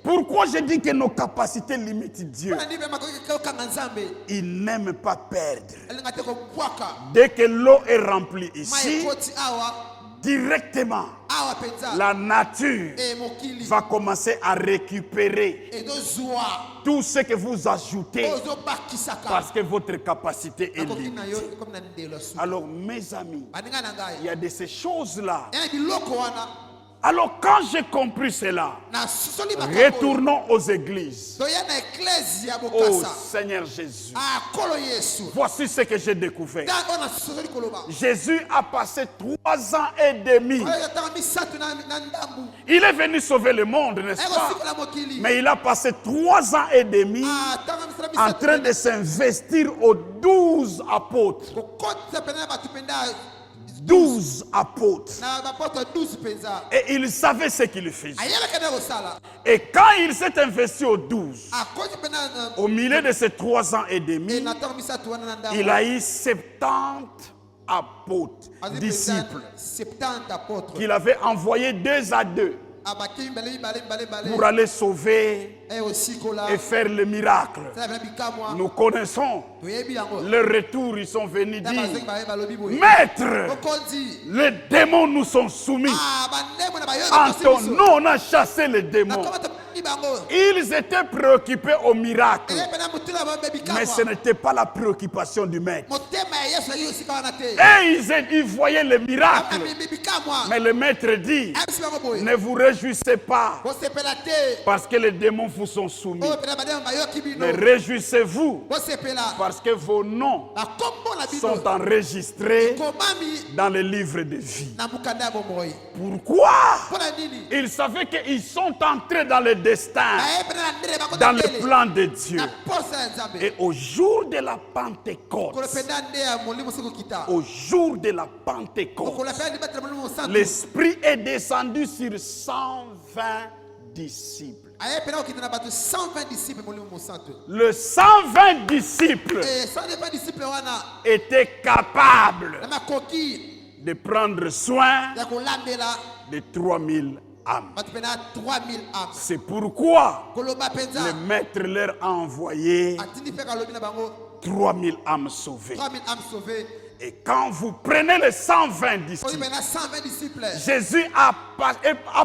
Pourquoi je dis que nos capacités limitent Dieu? mpona ndi mpe makoki kokanga nzambe Il n'aime pas perdre. elinga te kobwaka Dès que l'eau est remplie mai ici, ekoti awa directement, awa mpenza la nature mokili va commencer à récupérer ezozwa tout ce que vous ajoutez oyo ozobakisaka parce que votre capacité est makoki na yo limitée. ekomi na ndelo ya suki Alors, mes amis, baninga na il y ngai a de ces choses-là. yana biloko wana Alors, quand j'ai compris cela, na soli makambo retournons aux églises. toya na eklese ya Oh bokasa Seigneur Jésus, akolo yesu voici ce que j'ai découvert. ntango oyo na sosoli koloba Jésus a passé 3 ans et demi. oyo ntango misatu na ndambu Il est venu sauver le monde, n'est-ce pas? ekosikola mokili Mais il a passé 3 ans et demi ntango misala en train de s'investir aux 12 apôtres. kokotisa pene na bato mpenza 12 apôtres. na bapoto 12 mpenza Et il savait ce qu'il faisait. ayebaka nde kosala Et quand il s'est investi aux 12, akoti mpe au milieu de ces 3 ans et demi, na ntango misatu wana na ndambu il a eu 70 apôtres, azwi disciples, 70 apôtres qu'il avait envoyés 2 à 2 abaki mibale pour aller sauver osikola et faire le miracle. sala pene bikamwa Nous connaissons toyebi yango le retour, ils sont venus ntango bazongi dire, baye balobi boye Maître, okonzi les démons nous sont soumis. bandemo na En ton bayobi nom, on a chassé les démons. nakoma topini bango Ils étaient préoccupés au miracle, eye pene motuna babe mais ce bikamwa n'était pas la préoccupation du maître. motema ya yesu ayi osika wana te Et ils voyaient le miracle. bikamwa Mais le maître dit, ayebisi bango boye ne vous réjouissez pas bosepela te parce que les démons vous sont soumis. oyo pene bademo bayoki bino Mais réjouissez-vous bosepela parce que vos noms bakombo na sont bino enregistrés komami dans le livre de vie. na mokanda ya bomoi Pourquoi? mpona nini Ils savaient qu'ils sont entrés dans le destin, baye pene na ndele bakota dans le ndele plan de Dieu. na posa ya nzambe Et au jour de la Pentecôte, kolo penda nde ya molimo soki okita au jour de la Pentecôte, okola penda libatela molimo mosantu l'Esprit est descendu sur 120 disciples. aye pena okita na bato 120 disciples molimo mosantu Le 120 disciples 120 disciples wana étaient capables na makoki de prendre soin ya kolandela de 3000 âmes. bato pena 3000 âmes. C'est pourquoi Koloba penza le maître leur a envoyé atindi pe kalobi na bango 3000 âmes sauvées. 3000 âmes sauvées. Et quand vous prenez les 120 On dit disciples, maintenant 120 disciples. Jésus a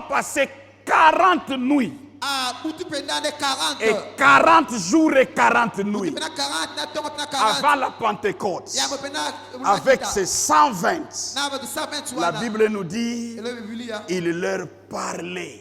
passé 40 nuits Ah, butu pena de 40. et 40 jours et 40 Butu nuits pena 40 na tongo pena 40. avant la Pentecôte. Ya pena Avec ces 120, na bato 120 la wana. Bible nous dit, Ele Biblia il leur parlait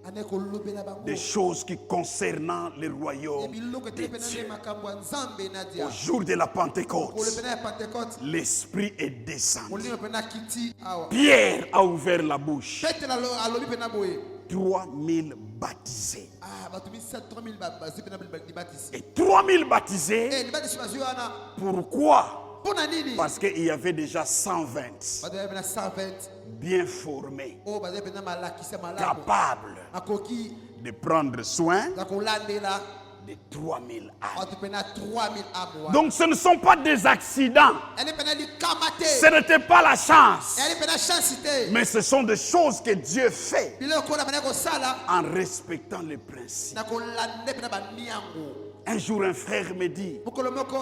ane kolobe na bango. des choses qui concernant le Ya royaume biloko de te pena Dieu. ne makambo ya Nzambe na dia. Au jour de la Kolobe Pentecôte, pena ya Pentecôte. l'Esprit est descendu. Molimo pena kiti awa. Pierre a ouvert la bouche. Pete la alobi pena boye. 3000 baptisés. Ah, bato misa 3000 bazi pena libatisi. Et 3000 baptisés, Eh, libatisi bazi wana. pourquoi? Pona nini? Parce qu'il y avait déjà 120 Bato ya pena 120. bien formés, Oh, bazo pena malakisa malamu. capables Makoki de prendre soin ya kolandela de 3000 âmes. bato pena 3000 âmes. Donc ce ne sont pas des accidents, Elle pena likama te. ce n'était pas la chance, Elle pena chance te. mais ce sont des choses que Dieu fait Biloko na pena ko sala en respectant les principes. na kolande pena bamiango. Un jour, un frère me dit, Mokolo moko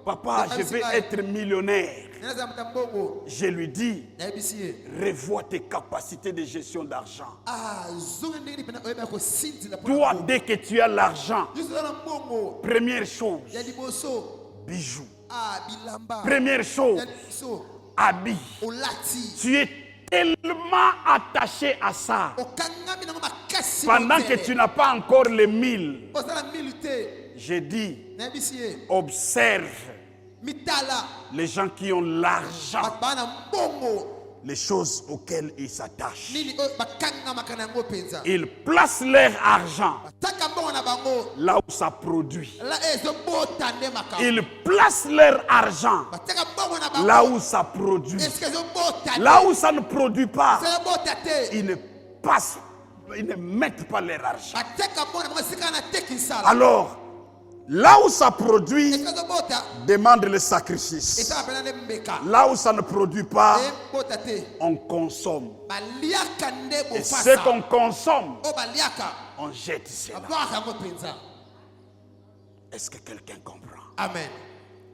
papa, je vais être millionnaire. neza mtambongo Je lui dis, na ebisi. revois tes capacités de gestion d'argent. Ah, zonga ndenge pena oyeba ko sinzi la Toi, dès que tu as l'argent, juste dans le mbongo première chose, ya liboso. bijoux. Ah, bilamba. Première chose, Ya liboso. habits. Olati. Tu es tellement attaché à ça. Okangami na makasi. Pendant que tu n'as pas encore les 1000, Osala milité. j'ai dit, Na ebisi. observe Mitala. les gens qui ont l'argent, Bana mbongo. les choses auxquelles ils s'attachent. Nini o bakanga makana yango penza. Ils placent leur argent Taka mbongo na bango. là où ça produit. La ezo bota nde makamba. Ils placent leur argent Bataka mbongo na bango. là où ça produit. Est-ce que zo bota? Là où ça ne produit pas, Ça bota te. ils ne passent, ils ne mettent pas leur argent. Bataka mbongo na bango sika na teki sala. Alors, là où ça produit, Est-ce que zo bota? demande le sacrifice. Esa pena ne mbeka. Là où ça ne produit pas, E bota te. on consomme. Baliaka nde Et bofasa. ce qu'on consomme, O baliaka. on jette cela. Abwaka yango penza. Est-ce que quelqu'un comprend? Amen.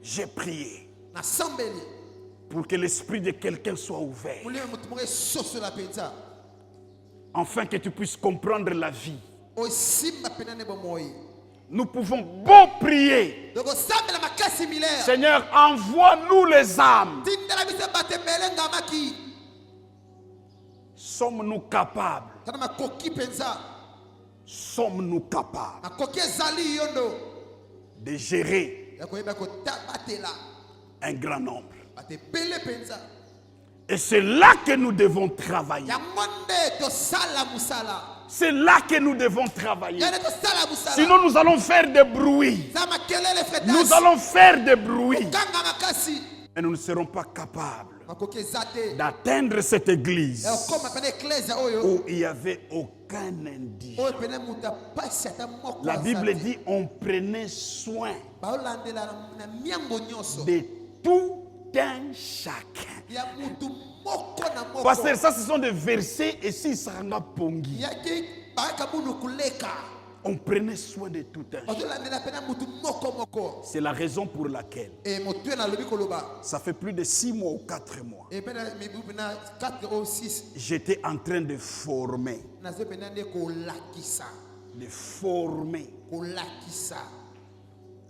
J'ai prié Na sambeli. pour que l'esprit de quelqu'un soit ouvert, Mulimo mutu moko soso la penza. afin que tu puisses comprendre la vie. O simba pena ne bomoi. Nous pouvons beau prier. Donc sambela makasi milere. Seigneur, envoie-nous les âmes. Tindela bise batembele ngamaki. Sommes-nous capables? Tana makoki penza. Sommes-nous capables Makoki ezali yondo. de gérer Ya koyeba ko tabatela. un grand nombre? Batebele penza. Et c'est là que nous devons travailler. Ya monde to sala musala. C'est là que nous devons travailler. Ya to sala musala. Sinon, nous allons faire des bruits. Sama kelele fretas. Nous allons faire des bruits. Kanga makasi. Et nous ne serons pas capables Makoki ezate. d'atteindre cette église Ya koma pena ecclesia oyo. où il n'y avait aucun indigène. Oyo pena muta pasi ata moko. La Bible azate. dit on prenait soin Baolandela na miango nyonso. de tout un chacun. Ya mutu moko na moko. Pasteur, ça ce sont des versets et si ça n'a pongi. Yaki baraka bunu kuleka. On prenait soin de tout un chacun. Bazolandela pena mutu moko moko. C'est la raison pour laquelle Et motu na lobi koloba. ça fait plus de 6 mois ou 4 mois. Et pena mibu pena 4 ou 6. J'étais en train de former, Nazo pena nde kolakisa. de former Kolakisa.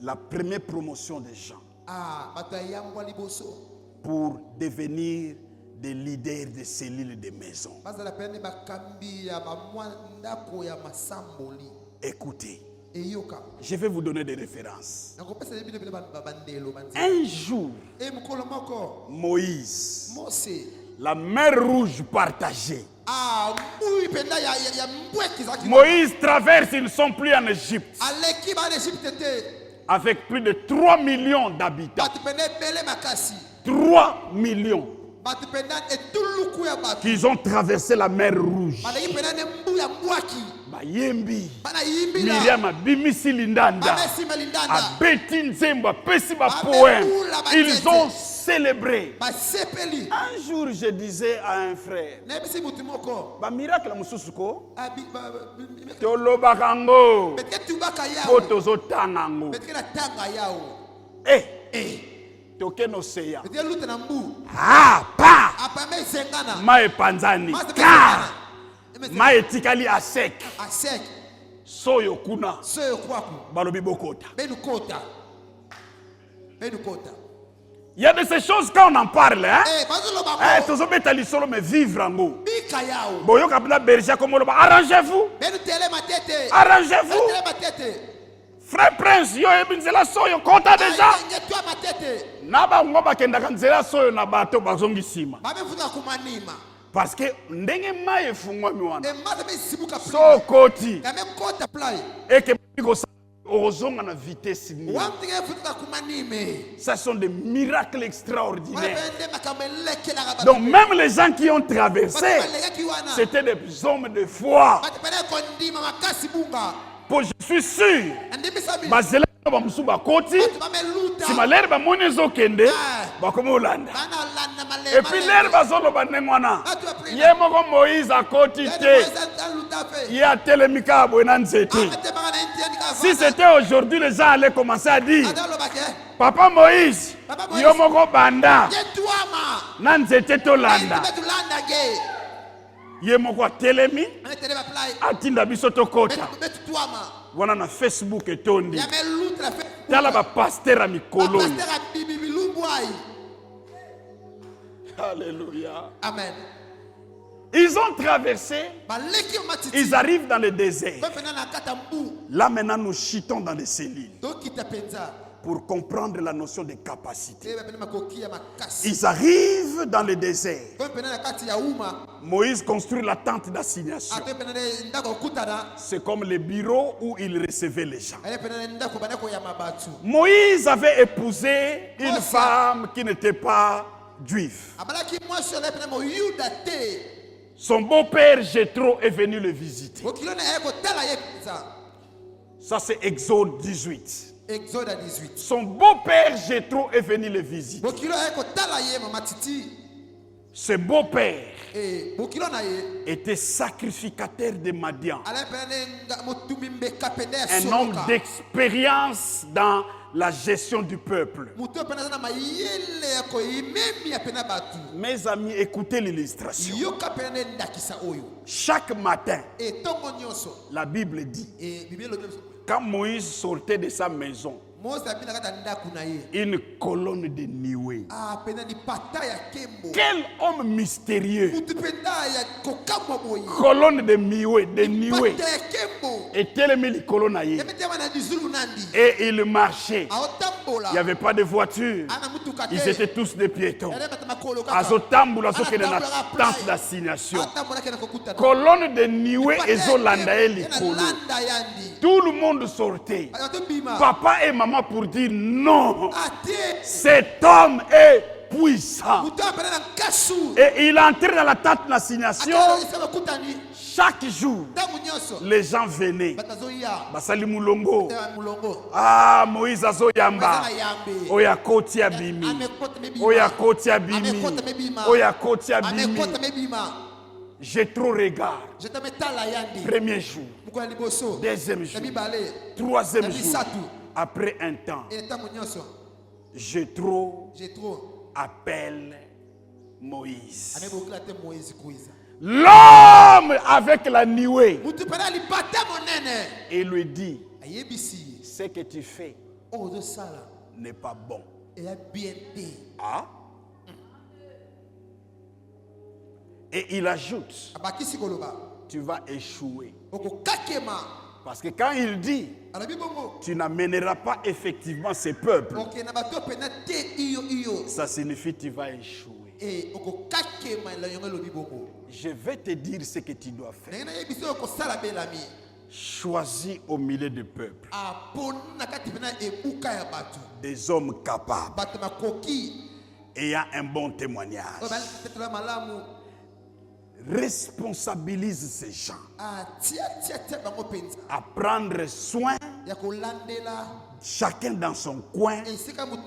la première promotion des gens Ah, bato yangwa liboso. pour devenir des leaders de cellules de maison. Bazala pena ne bakambi ya bamwa ndako ya masamboli. Écoutez, Eyoka. je vais vous donner des références. Nakopesa bino bino bandelo banzi. Un jour, E mukolo moko. Moïse, Mose. la mer rouge partagée. Ah, mbui penda ya mbweki zaki. Moïse traverse, ils ne sont plus en Égypte, Aleki ba Égypte te. avec plus de 3 millions d'habitants. Batu penda bele makasi. 3 millions Batu penda etuluku ya batu. qu'ils ont traversé la mer rouge. Baleki penda ne mbu ya mbwaki. Bayembi, Bana yimbila. Miriam abimisi lindanda, Bamesi melindanda. abeti nzembo, apesi ba poème. Ils ont célébrer. basepeli Un jour, je disais à un frère, nayebisi mutu moko ba miracle mususuko, betike tolobaka tubaka po yawe tozotanga ngo. betike na tanga yawe Toke no seya. betike luta na mbu Pa! apame esengana Ma epanzani. Ka! Ma etikali a sec. asek Soyo kuna. soyo kwaku Balobi bokota. benukota Il y a de ces choses quand on en parle, hein? bazoloba Tozobeta lisolo mais vivre ango. bika yawe Boyo kapila berger comme loba. Arrangez-vous. benutelema tete Arrangez-vous. benutelema tete Frère Prince, yo ebinzela soyo kota déjà. ngetwa matete Naba ngoba kendaka nzela soyo na bato bazongi sima. babefuta kumanima Parce que ndenge mai efungwami wana. emaza besibuka So koti. kame kota play Eke biko sa ozonga na vitesse ni. wamtige efuta kumanime Ça sont des miracles extraordinaires. bende makameleke na Donc même les gens qui ont traversé, wana c'était des hommes de foi. batepele kondima makasi bunga Pour je suis sûr, andimisa bazela ba musuba koti, bameluta si malere ba moni ezokende, bakoma olanda. bana landa male Et puis lere bazolo ba nengwana. Ye moko Moïse a koti te. Ye a telemika bwena nzete. Si c'était aujourd'hui, les gens allaient commencer à dire, Papa Moïse, yo moko banda, na nzete tolanda. Ye moko a telemi, atinda biso tokota. Wana na Facebook etondi. Tala ba pasteur a mikolo. Alléluia. Amen. Ils ont traversé, ils arrivent dans le désert. Là maintenant nous chutons dans les cellules pour comprendre la notion de capacité. Ils arrivent dans le désert. Moïse construit la tente d'assignation. C'est comme le bureau où il recevait les gens. Moïse avait épousé une femme qui n'était pas juive. Son beau-père Jéthro est venu le visiter. Ça c'est Exode 18. Exode 18. Son beau-père Jéthro est venu le visiter. Ce beau-père était sacrificateur de Madian. Un homme d'expérience dans la gestion du peuple. Mes amis, écoutez l'illustration. Chaque matin, la Bible dit, quand Moïse sortait de sa maison, une colonne de nuée. Quel homme mystérieux. Colonne de nuée. Et tel colonne. Et il marchait. Il n'y avait pas de voiture. Ils étaient tous des piétons. Azotambula soke na tente d'assignation. Colonne de nuée et Zolandaeli. Tout le monde sortait. Papa et maman pour dire non. Cet homme est puissant. Et il entrait dans la tente d'assignation. Chaque jour, les gens venaient. Basali Mulongo. Ah, Moïse Azoyamba. Oya Koti Abimi. Oya Koti Abimi. Oya Koti Abimi. J'ai trop regard. Premier jour. Deuxième jour. Troisième jour. Après un temps, Jéthro appelle Moïse. L'homme avec la nuée. Et lui dit, ce que tu fais n'est pas bon. Ah? Et il ajoute, tu vas échouer. Parce que quand il dit, tu n'amèneras pas effectivement ces peuples, ça signifie que tu vas échouer. Je vais te dire ce que tu dois faire. Choisis au milieu du peuple des hommes capables ayant un bon témoignage. responsabilise ces gens tia bango penza à prendre soin, ya kolandela chacun dans son coin, esika mutu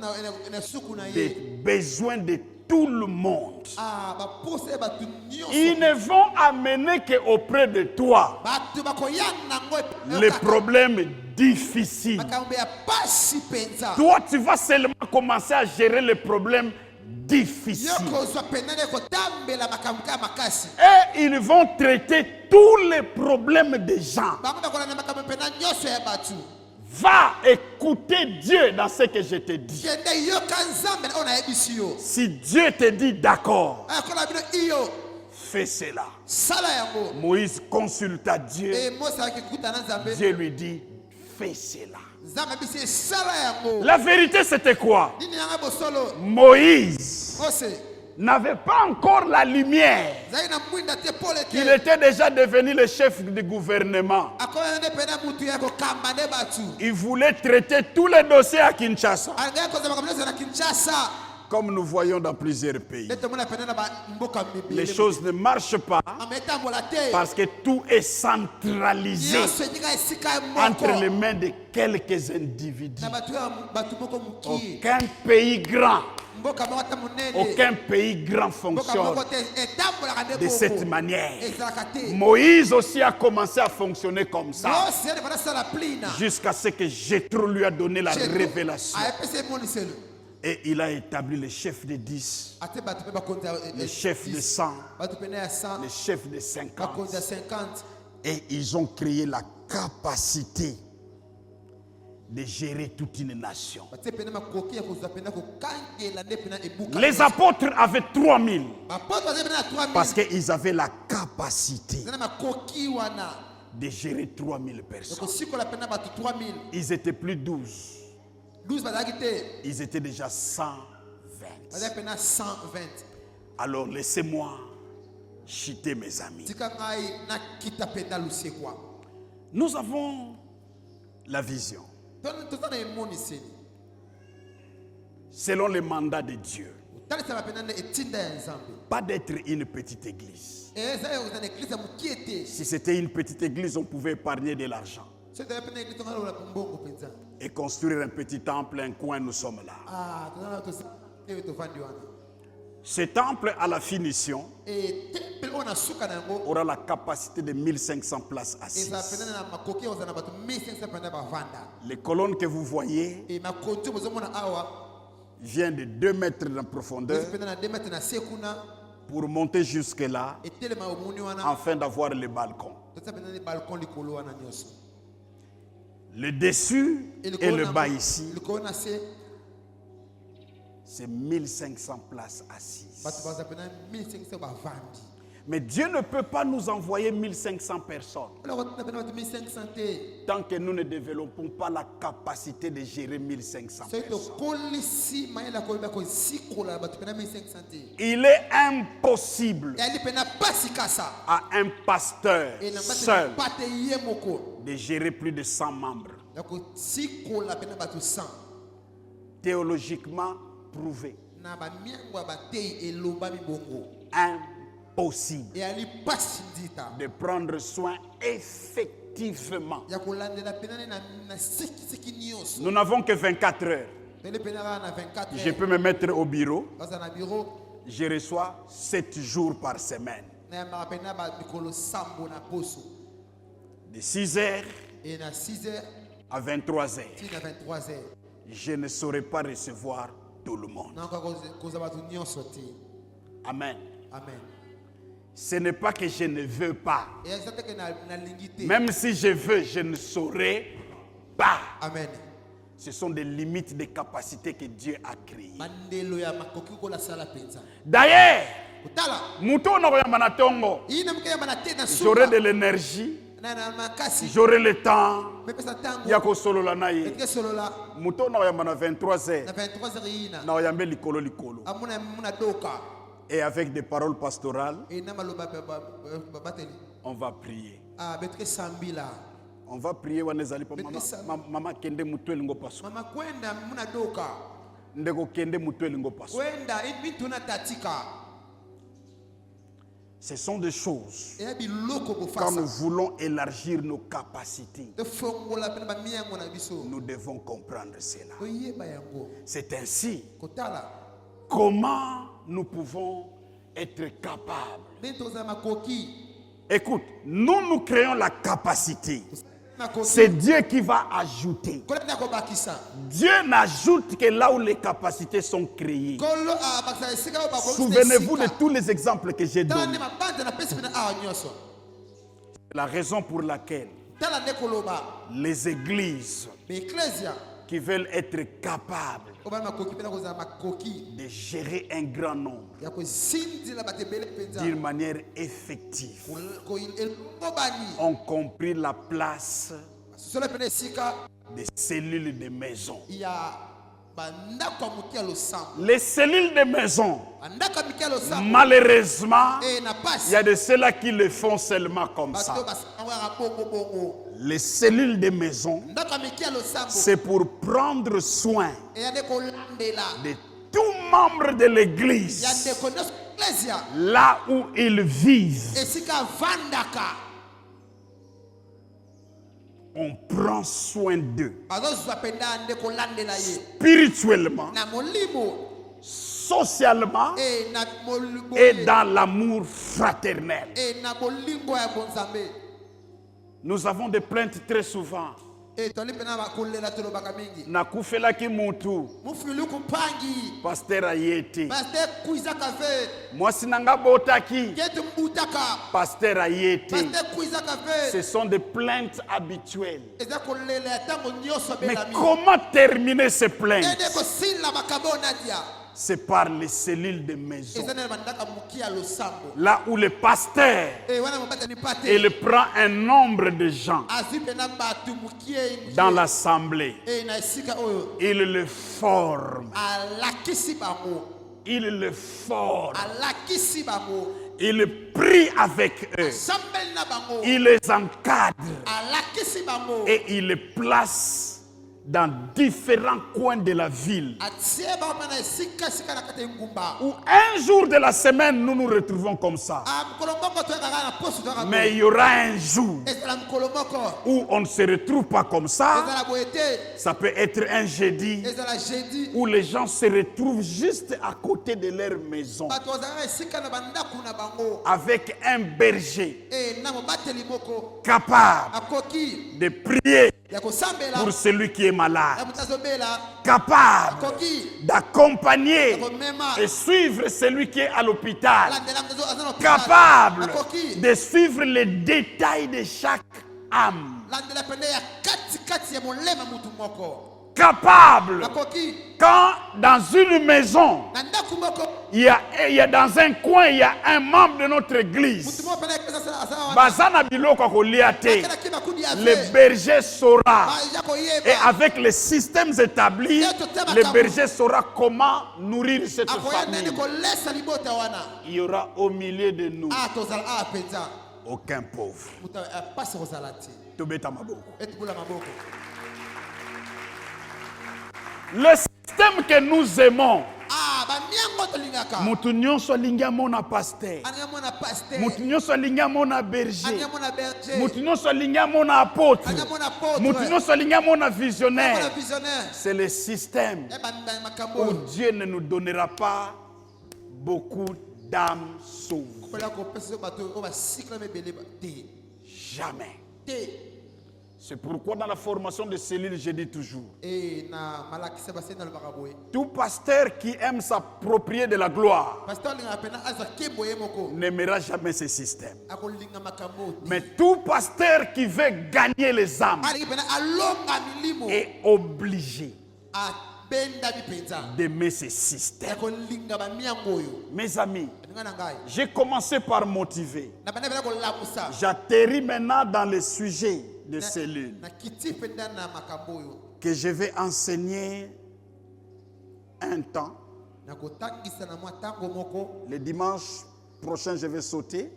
na suku na ye des besoins de tout le monde. ba pose batu nyonso Ils ne vont amener qu'auprès de toi batu bakoyana ngo les problèmes difficiles. makambo ya pasi penza Toi, tu vas seulement commencer à gérer les problèmes difficiles. yoko zwa penane ko tambela makambo ka makasi Et ils vont traiter tous les problèmes des gens. bango bakolana makambo pena nyonso ya batu. Va écouter Dieu dans ce que je te dis. Kende yoka nzambe na ona yebisi yo Si Dieu te dit d'accord, akola bino iyo fais cela. sala yango Moïse consulta Dieu. Mosa akikuta na nzambe Dieu lui dit, fais cela. nzambe bisi sala yango La vérité, c'était quoi? nini yanga bosolo Moïse Mose n'avait pas encore la lumière. zai na mwinda te pole Il te était déjà devenu le chef du gouvernement. akola ne pena mutu ya kokamba ne batu Il voulait traiter tous les dossiers à Kinshasa, anga koza makambo na Kinshasa comme nous voyons dans plusieurs pays. nete mona pena na ba mboka Les mibili choses ne marchent pas ametambola te parce que tout est centralisé nyonso etika esika entre moko les mains de quelques individus. na batu moko mukie Aucun pays grand, mboka moko ta monene aucun pays grand mboka fonctionne moko te etambolaka nde de cette boko manière. ezalaka te Moïse aussi a commencé à fonctionner comme ça Mose ene bana sala plina jusqu'à ce que Jéthro lui a donné la révélation. ayepesa emoniselo Et il a établi les chefs de 10, ate bato mpe bakonza les chefs de 100, bato pene ya 100 les chefs de 50. bakonza 50 Et ils ont créé la capacité de gérer toute une nation. batie pene makoki ya kozwa pene kokangela nde pene ebuka Les apôtres avaient 3000 bapoto bazie pene na 3000 parce qu'ils avaient la capacité eza na makoki wana de gérer 3000 ya personnes. kosikola pene na bato 3000 Ils étaient plus 12. 12 bazalaki te Ils étaient déjà 120. bazalaki pene na 120 Alors laissez-moi chuter mes amis. tika ngai nakita mpe nalusekwa Nous avons la vision toza na emoniseli selon le mandat de Dieu. otalisaka pene nde etinda ya nzambe Pas d'être une petite église. eza eza na eglise ya mokie te Si c'était une petite église, on pouvait épargner de l'argent so ezala pene eglise tongalola mbongo mpenza et construire un petit temple, un coin, nous sommes là. tozana te tovandi wana Ce temple, à la finition, tempele oyo na suka na yango aura la capacité de 1500 places ezala assises. pene na makoki ozala na bato 1500 pene bavanda Les colonnes que vous voyez makonzi bozomona awa viennent de 2 mètres de profondeur pene na 2 mètre na se kuna pour monter jusque-là etelema omoni wana afin d'avoir le balcon. toza pene na balcon likolo wana nyonso Le dessus et le bas ici, likolo na se c'est 1500 places assises. bato baza pene na 1500 bavandi Mais Dieu ne peut pas nous envoyer 1500 personnes eloko tina pene bato 1500 te tant que nous ne développons pas la capacité de gérer 1500 soki personnes. tokolisi mayele akoyeba kosikola na bato pene 1500 te Il est impossible eyali pene pasi kasa à un pasteur seul pate ye moko de gérer plus de 100 membres. ya kosikola pene bato 100 Théologiquement prouvé. na bamiango ya batei elobami bongo Impossible eyali pasi ndita de prendre soin effectivement. ya kolandela penane na sekiseki nyonso Nous n'avons que 24 heures. tele pene kaka na 24 Je peux me mettre au bureau. baza na bureau Je reçois 7 jours par semaine. nayambaka pene na bamikolo sambo na poso De 6 heures e na 6 heures à 23 heures. ti na 23 heures Je ne saurais pas recevoir tout le monde. nakoka kozwa bato nyonso te Amen. amen Ce n'est pas que je ne veux pas. eza teke nalingi te Même si je veux, je ne saurais pas. amen Ce sont des limites de capacité que Dieu a créées. bandelo ya makoki kolasala mpenza D'ailleurs, kotala muto na koyamba na tongo, iyi na mokeyamba na te na j'aurai de suka l'énergie, na makasi j'aurai le temps. mepesa ntango Ya kosolola na ye. etike solola Muto na koyamba na 23 na heures. 23 heures yina Na koyambe likolo likolo. amuna muna doka Et avec des paroles pastorales, e na maloba babateli on va prier. betike sambila On va prier wanezali pa Mais ça- mama kende mutu elingo paso. mama kwenda muna doka Ndeko kende mutu elingo paso. kwenda mituna tatika Ce sont des choses eya biloko quand nous bofasa voulons élargir nos capacités. tofongola pene bamiyango na biso Nous devons comprendre cela. toyeba yango C'est ainsi kotala comment nous pouvons être capables. ndenge tozala makoki Écoute, nous créons la capacité. makoki C'est Dieu qui va ajouter. kolanda kobakisa Dieu n'ajoute que là où les capacités sont créées. kolo abakisa esika oyo bakokisa Souvenez-vous de esika. tous les exemples que j'ai tala donnés. nde mabanja napesi pene awa nyonso La raison pour laquelle tala nde koloba les églises baeklesia qui veulent être capables oyo bana makoki mpena kozala makoki de gérer un grand nombre ya kozindila bato ebele mpenza d'une manière effective elongo bani ont compris la place solo pene esika des cellules de maison. ya bandako ya moke ya losambo Les cellules de maison, bandako ya mike ya losambo malheureusement, na il y a pasi de ceux-là qui le font seulement comme bato ça. basango yaka bongo Les cellules de maison, ndako ya mike ya losambo c'est pour prendre soin eya nde kolandela de tout membre de ya l'église, ndeko nyonso eklesia là où ils vivent. esika avandaka On prend soin d'eux bazozwa mpenza nde kolandela ye spirituellement, na molimo socialement na et dans l'amour fraternel. na bolingo ya bonzambe Nous avons des plaintes très souvent. toli mpena bakolela tolobaka mingi Nakufelaki mutu, mufulu kumpangi pasteur ayete. paster kuizaka ve Mwasi nanga botaki, ketu mbutaka pasteur ayete. paster kuizaka ve Ce sont des plaintes habituelles. eza kolela ya ntango nyonso Mais belami comment terminer ces plaintes? ende kosila makambo oyo nadia C'est par les cellules de maison. eza nde na bandaka moki ya losambo Là où le pasteur, wana mobatani pate il prend un nombre de gens azwi mpena bato mokie dans l'assemblée. na esika oyo Il le forme. alakisi bango Il le forme. alakisi bango Il prie avec eux. asambeli na bango Il les encadre. alakisi bango Et il les place dans différents coins de la ville. atie bango mpe na esika na kati ya ngumba Où un jour de la semaine, nous nous retrouvons comme ça. mokolo moko toyaka kaka na poso toyaka Mais il y aura un jour ezala mokolo moko où on ne se retrouve pas comme ça. ezala boye te Ça peut être un jeudi ezala jeudi où les gens se retrouvent juste à côté de leur maison bato bazalaka esika na bandako na bango avec un berger na mobateli moko capable akoki de prier ya kosambela pour celui qui est ya malade, moto azobela capable akoki d'accompagner ya komema et suivre celui qui est à l'hôpital, alandela moto aza na hôpital. capable akoki de suivre les détails de chaque âme, landela pene ya katikati ya molema mutu moko capable akoki quand dans une maison, na ndako moko il y a dans un coin, il y a un membre de notre mutu église. moko pene aza wana Bazana biloko ya kolia te. akelaki makundi ya Le ve berger saura. ya Et koyeba avec les systèmes établis, le berger saura comment nourrir cette akoya ndeni famille. kolesa libota wana Il y aura au milieu de nous tozala awa mpenza aucun pauvre. moto apasi kozala te Tobeta maboko. etubula maboko Le système que nous aimons, bamiango tolingaka mutu nyonso alingi amona pasteur, aninga mona paster mutu nyonso alingi amona berger, aninga mona berger mutu nyonso alingi amona apôtre, aninga mona apôtre mutu nyonso alingi amona mona visionnaire. visionnaire C'est le système bandani makambo où oyo Dieu ne nous donnera pas beaucoup d'âmes sauves. kola kopesa bato oyo basikla mebele te Jamais. te C'est pourquoi dans la formation de cellules, je dis toujours, na malakisa baseni nalobaka boye tout pasteur qui aime s'approprier de la gloire pasteur alingaka pena azwa kembo ye moko n'aimera jamais ce système. akolinga makambo te Mais tout pasteur qui veut gagner les âmes alingi pena alonga milimo est obligé abendami mpenza d'aimer ce ya système. kolinga bamiango oyo Mes amis, alinga na ngai j'ai commencé par motiver. na banda pena kolamusa J'atterris maintenant dans le sujet de cellules na kiti mpenza na makambo oyo que je vais enseigner un temps. na kotangisa na mwa ntango moko Le dimanche prochain, je vais sauter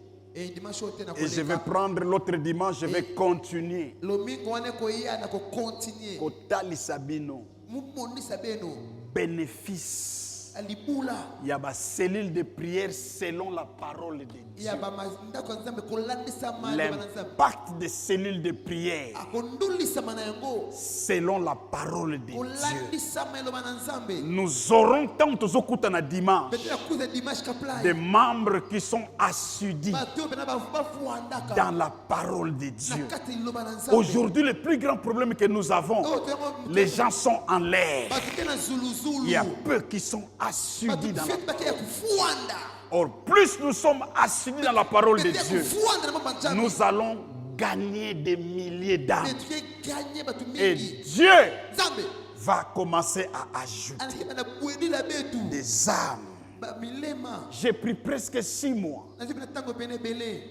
dimanche oyo te na et je vais koleka prendre l'autre dimanche, je vais continuer. lomingo wana ekoya na kokontinue Kotalisa bino, mumonisa beno bénéfice libula Il y a des cellules de prière selon la parole de Dieu. ya ba ndako nzambe kolandisa mali bana nzambe L'impact des cellules de prière akondulisa mana yango selon la parole de Dieu. kolandisa melo bana nzambe Nous aurons tant na dimanche betela kuza dimanche kapla des membres qui sont assidus bato bena ba fuandaka dans la parole de Dieu. nakati loba na nzambe Aujourd'hui, le plus grand problème que nous avons, les gens sont en l'air. bato na zuluzulu Il y a peu qui sont assidus bato dans la fait baka ya kufuanda Or, plus nous sommes assidus dans la parole de Bete ya Dieu, kufuanda na mama nzambe nous allons gagner des milliers d'âmes. tu gagner bato Et mingi Dieu nzambe va commencer à ajouter anakima na bwedi la betu des âmes. ba milema J'ai pris presque 6 mois. nzambe na tango pene belé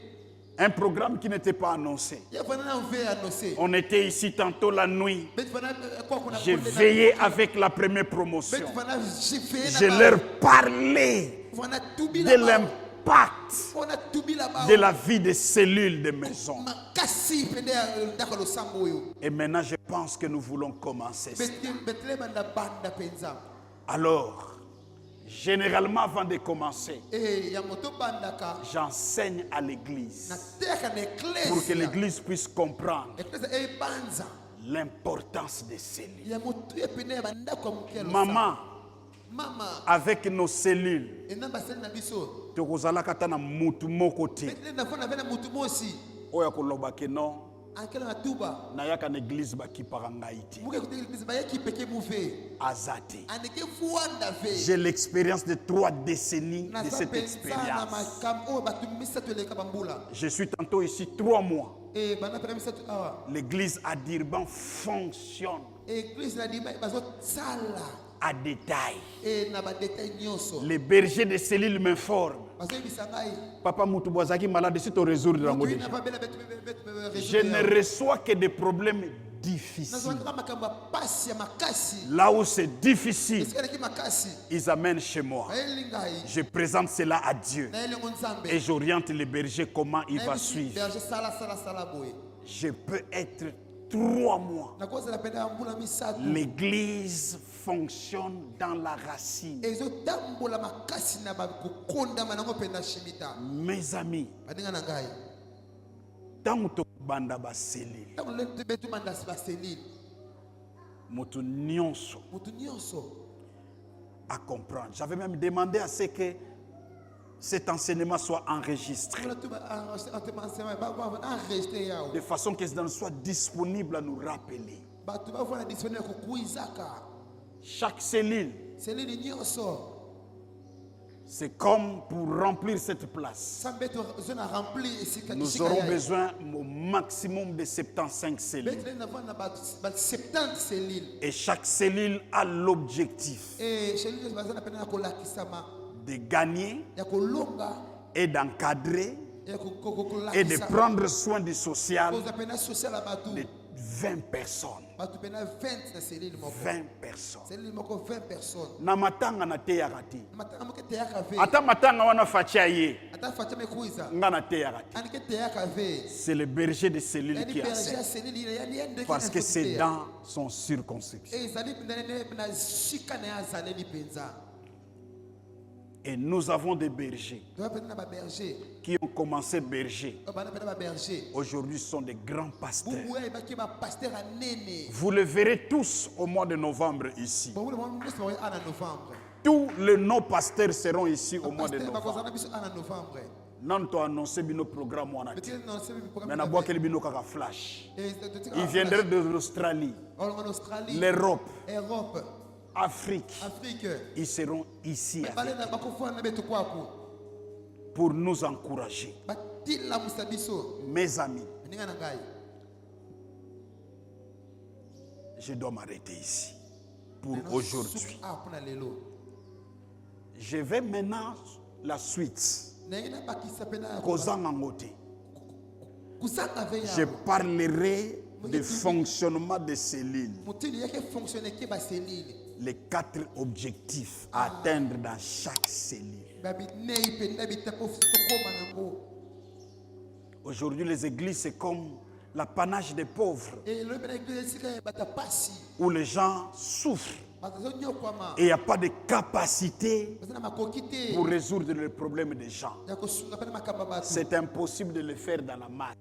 Un programme qui n'était pas annoncé. ya fana na veille annoncé On était ici tantôt la nuit. betu fana kwa kuna J'ai veillé avec la première promotion. betu fana Je leur parlais fana tubi de la l'impact fana tubi la ba de la vie des cellules de maison. makasi pende ndako lo sambo yo Et maintenant, je pense que nous voulons commencer ça. betle banda banda penza Alors, généralement, avant de commencer, ya moto bandaka j'enseigne à l'église na teka na pour que ecclesia l'église puisse comprendre ecclesia banza l'importance des cellules. ya moto ya pene ya bandako ya mokelo Maman, mama avec nos cellules, enamba seli na biso tokozalaka ata na mutu moko te betle na fana vena mutu mosi oyo akoloba ke non ankela na tuba nayaka na église bakipaka ngai te muke kuteleka eglise bayaki peke muve aza te. aneke fuanda ve J'ai l'expérience de 3 décennies de naza cette penza na expérience. makambo oyo bato misato eleka bambula Je suis tantôt ici 3 mois. bana pena misato awa L'église à Durban fonctionne eglise na dima bazosala à détail. na badetail nyonso Les bergers de cellules m'informent. bazoyebisa ngai Papa Moutouboazaki malade, si tu résoudre yango motu ina déjà. babela Je ne reçois que des problèmes difficiles. nazwaka makambo ya pasi ya makasi Là où c'est difficile, esikalaki makasi ils amènent chez moi. nayeli ngai Je présente cela à Dieu. nayelingo nzambe Et j'oriente le berger comment il va nayebisi suivre. berger sala boye Je peux être 3 mois. nakozala pene ya mbula misato L'église fonctionne dans la racine. ezotambola makasi na kokondama nango mpe na shimita Mes amis, baninga na ngai tant que banda baselile, ntango betumanda baselile moto nyonso motu nyonso à comprendre. J'avais même demandé à ce que cet enseignement soit enregistré, mpona tu baenregistre yao de façon que ça soit disponible à nous rappeler. bato bafona disponible kokuizaka Chaque cellule, selile nyonso c'est comme pour remplir cette place. sambe zona rempli esika Nous aurons besoin au maximum de 75 cellules. betle navana ba 70 selile Et chaque cellule a l'objectif selile baza na pene ya kolakisama de gagner ya kolonga et d'encadrer ya et de prendre soin du social koza pene social ya bato de 20 personnes. bato pene 20 na selile moko 20 personnes. selile moko 20 personnes Na matanga na teyaka te. matanga moke teyaka ve Ata matanga wana fatia ye, ata fatia mekuiza nga na teyaka te. anike teyaka ve C'est le berger de cellules yani qui berger enseigne. ya selile yani yende Parce que ses dents sont circonscriptions. ezali na sika na ye azaleli mpenza Et nous avons des bergers toza pene na baberger qui ont commencé berger. oyo bana pene baberger Aujourd'hui, ce sont des grands pasteurs. bubu oyo ebaki bapaster anene Vous le verrez tous au mois de novembre ici. bobule nyonso bakoya ana novembre Tous les non-pasteurs seront ici au mois de bapaster bakozala novembre. na biso ana novembre Non, tu as annoncé nos programmes. beteli na sebi Mais na bois bino kaka flash. Ils ils viendraient de l'Australie, en Australie l'Europe, Europe Afrique. Afrique Ils seront ici avec bale na bakofana na betu kwako pour nous encourager. batilamusa biso Mes amis, baninga na ngai je dois m'arrêter ici pour aujourd'hui. mpona lelo Je vais maintenant la suite. naye nabakisa mpe na Kozanga ngote. kozanga ve Je yabo parlerai du fonctionnement des cellules. motini yake fonctionne ke baselile Les 4 objectifs à atteindre dans chaque cellule. babinei mpe na bitako tokoma nango Aujourd'hui, les églises, c'est comme l'apanage des pauvres, elobi na eglise esika ya bato pasi où les gens souffrent Et il n'y a pas de capacité pour résoudre les problèmes des gens. C'est impossible de le faire dans la masse.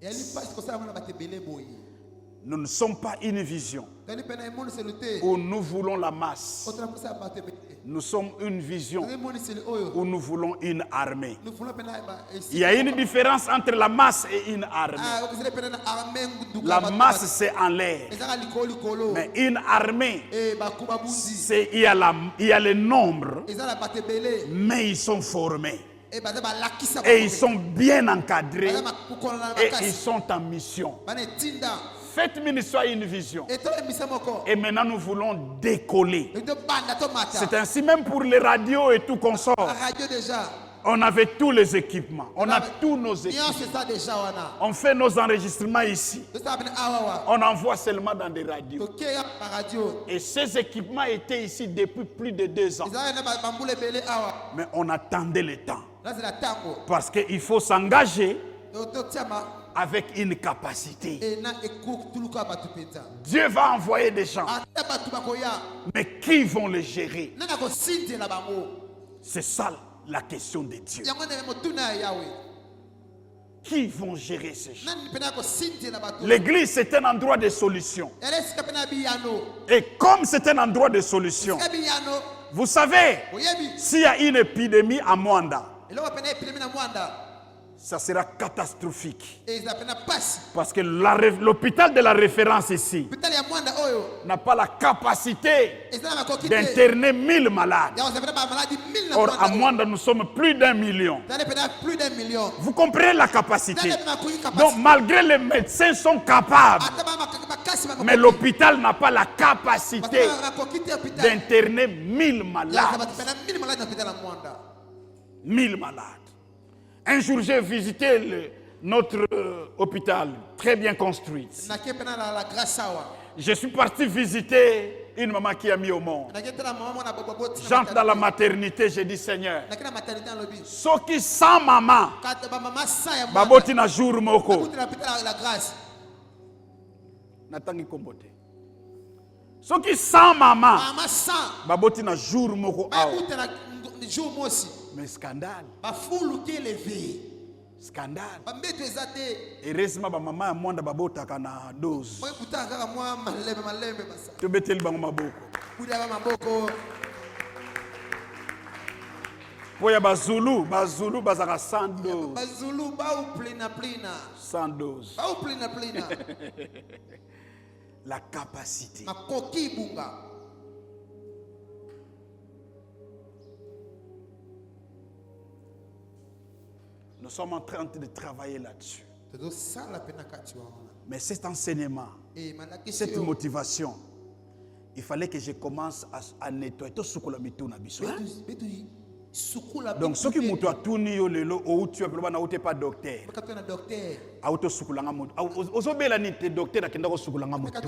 Nous ne sommes pas une vision où nous voulons la masse. Nous sommes une vision où nous voulons une armée. Il y a une différence entre la masse et une armée. La masse, c'est en l'air. Mais une armée, il y a le nombre, mais ils sont formés. Et ils sont bien encadrés. Et ils sont en mission. Faites ministère une vision. Et maintenant nous voulons décoller. C'est ainsi même pour les radios et tout consort. On avait tous les équipements. On a tous nos équipements. On fait nos enregistrements ici. On envoie seulement dans des radios. Et ces équipements étaient ici depuis plus de 2 ans. Mais on attendait le temps. Parce qu'il faut s'engager avec une capacité. Dieu va envoyer des gens. Mais qui vont les gérer? C'est ça la question de Dieu. Qui vont gérer ces gens? L'église, c'est un endroit de solution. Et comme c'est un endroit de solution, vous savez, s'il y a une épidémie à Mwanda, ça sera catastrophique. Parce que l'hôpital de la référence ici n'a pas la capacité d'interner 1000 malades. Or, à Mwanda, nous sommes plus d'1 million. Vous comprenez la capacité? Donc, malgré les médecins sont capables, mais l'hôpital n'a pas la capacité d'interner 1000 malades. 1000 malades. Un jour, j'ai visité notre hôpital, très bien construit. Je suis parti visiter une maman qui a mis au monde. J'entre dans la maternité, j'ai dit Seigneur, ceux qui sans maman, baboti na jour moko. Natangi kombote. Ceux qui sans maman, baboti na jour moko. Mais scandale. Scandale. Heureusement, maman a moins de babota kana dose. Tu betel bango maboko. Poya bazulu bazaka 100 doses. Bazulu ba ou plena. 100 doses. Ba ou plena. La capacité. Makoki bunga. Nous sommes en train de travailler là-dessus. Mais cet enseignement, cette motivation, il fallait que je commence à nettoyer tout ce que donc, ce qui m'a tout ni yo lelo ou tu as pas docteur. Auto sukulanga moto. Ozobela ni te docteur akenda ko sukulanga moto.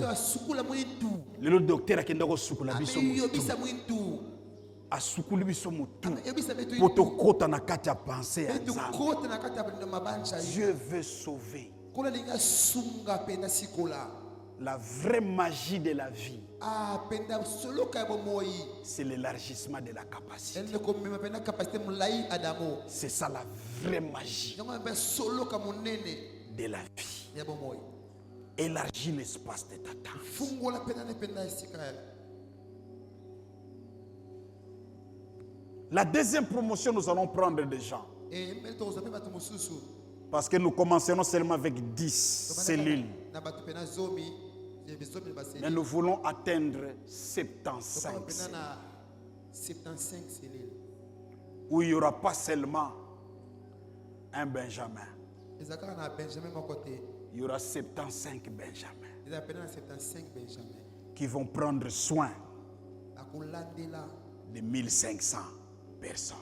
Lelo docteur akenda ko sukula biso moto. Asukuli biso moto. Poto kota na kati ya pensée ya Nzambe. Dieu veut sauver. La vraie magie de la vie, c'est l'élargissement de la capacité. C'est ça la vraie magie de la vie. Élargis l'espace de ta tente. La deuxième promotion, nous allons prendre des gens. Parce que nous commencerons seulement avec 10 cellules. Mais nous voulons atteindre 75 cellules. Où il n'y aura pas seulement un Benjamin. Il y aura 75 Benjamins qui vont prendre soin de 1500 personnes.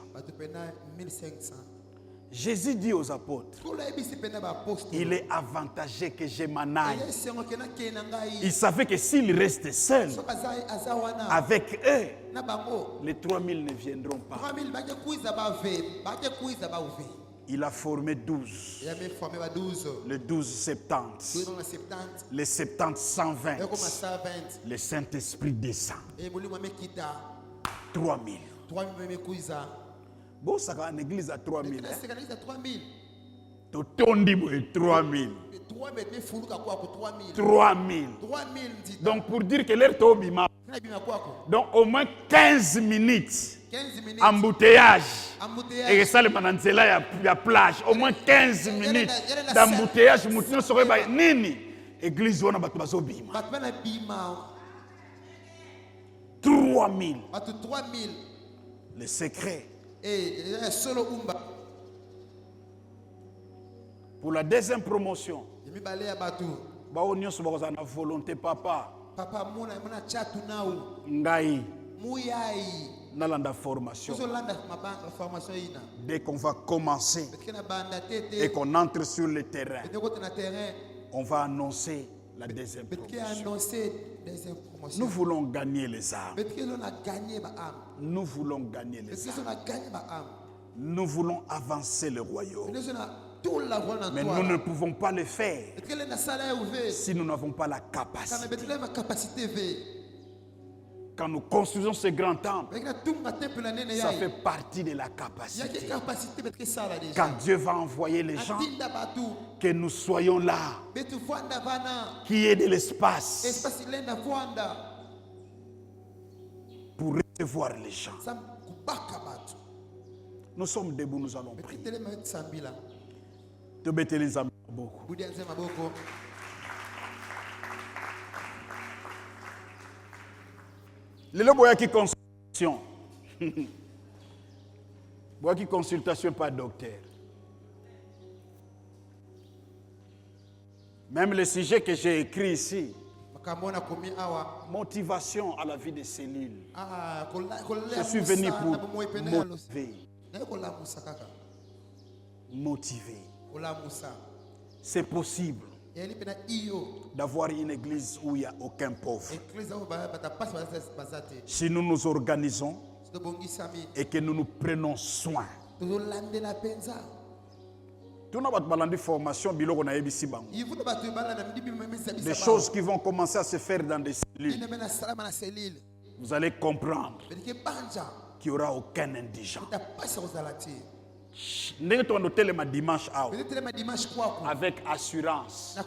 Jésus dit aux apôtres, il est avantageux que je m'en aille. Il savait que s'il reste seul, avec eux, les 3000 ne viendront pas. Il a formé 12. Il a même formé 12. Les 12 70. Dans la 70. Les 70 120. Et comme 120. Le Saint-Esprit descend. Et moi me quitta 3000. 3000 me kuiza. Bon, ça va en église à 3000. C'est l'église à 3000. Totondi 3000. 3000 me fuluka kwa 3000. 3000. 3000 dit. Donc pour dire que l'air tobima. Donc au moins 15 minutes. 15 minutes. Embouteillage. Embouteillage. Et ça le mananzela ya plage. Au moins 15 minutes d'embouteillage. Moutinho serait ba nini. Église wana batu bazobima. Batu bana bima. 3000. Batu 3000. Le secret. Et solo umba. Pour la deuxième promotion. Yemi balé ya batu. Ba onyoso bakoza na volonté papa. Papa mona chatu nao. Ngai. Muyai. Nalanda formation. Formation ina. Dès qu'on va commencer et qu'on entre sur le terrain, on va annoncer la deuxième promotion. Nous voulons gagner les âmes. Nous voulons gagner les âmes. Nous voulons avancer le royaume. Mais nous ne pouvons pas le faire si nous n'avons pas la capacité. Quand nous construisons ce grand temple, ça fait partie de la capacité. Quand Dieu va envoyer les gens, que nous soyons là, qu'il y ait de l'espace pour recevoir les gens. Nous sommes debout, nous allons prier. Les boyaki consultation. Boyaki consultation par docteur. Même le sujet que j'ai écrit ici. Motivation à la vie des cellules. Je suis venu pour motiver. C'est possible d'avoir une église où il n'y a aucun pauvre. Si nous nous organisons et que nous nous prenons soin. Des choses qui vont commencer à se faire dans des cellules. Vous allez comprendre qu'il n'y aura aucun indigent. Dimanche avec assurance.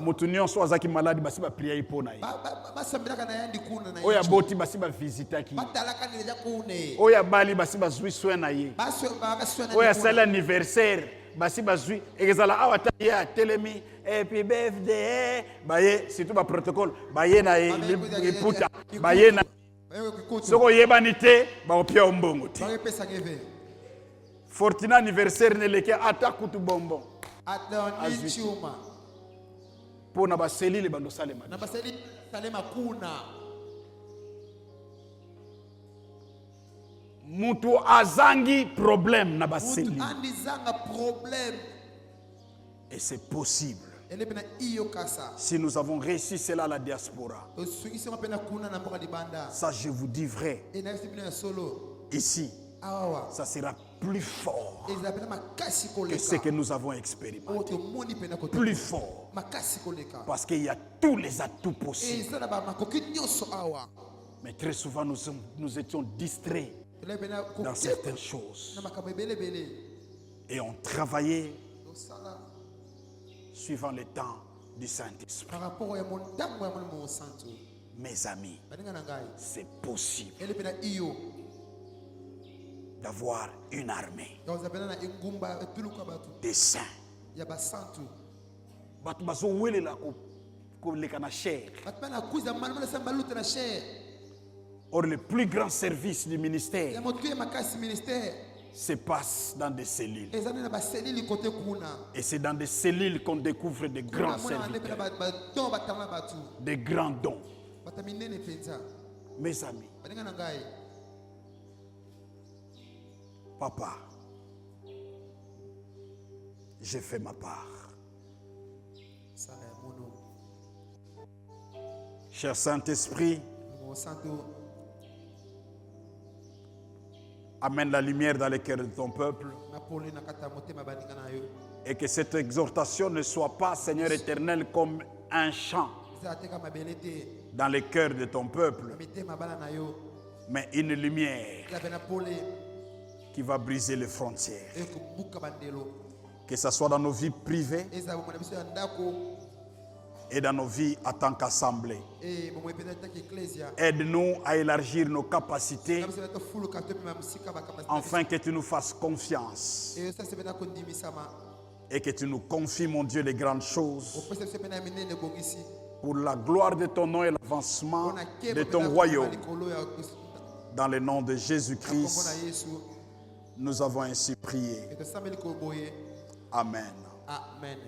Moutunion soit zaki malade basi ba prier pour naï. Oya boti basi ba visiter qui. Oya bali basi ba zui soin naï. Oya sala anniversaire basi ba zui ezala awata ya telemi happy birthday baye surtout ba protocole baye naï iputa baye na soko yebanité ba opia ombongo te. Fortuna anniversaire ne leke ata kutu bonbon. Pour na baseli le bando salema. Na baseli salema kuna. Mutu azangi problème na baseli. Mutu andizanga problème. Et c'est possible. Si nous avons réussi cela à la diaspora. Ça je vous dis vrai. Ici. Ça sera plus fort que ce que nous avons expérimenté. Plus fort. Parce qu'il y a tous les atouts possibles. Mais très souvent, nous étions distraits dans certaines choses. Et on travaillait suivant le temps du Saint-Esprit. Mes amis, c'est possible d'avoir une armée des saints. Or, le plus grand service du ministère se passe dans des cellules. Et c'est dans des cellules qu'on découvre des grands serviteurs, des grands dons. Mes amis, papa, j'ai fait ma part. Cher Saint-Esprit, Amène la lumière dans les cœurs de ton peuple. Et que cette exhortation ne soit pas, Seigneur éternel, comme un chant dans les cœurs de ton peuple, mais une lumière qui va briser les frontières. Que ce soit dans nos vies privées et dans nos vies en tant qu'assemblée. Aide-nous à élargir nos capacités afin que tu nous fasses confiance et que tu nous confies, mon Dieu, les grandes choses pour la gloire de ton nom et l'avancement de ton royaume. Dans le nom de Jésus-Christ, nous avons ainsi prié. Amen. Amen.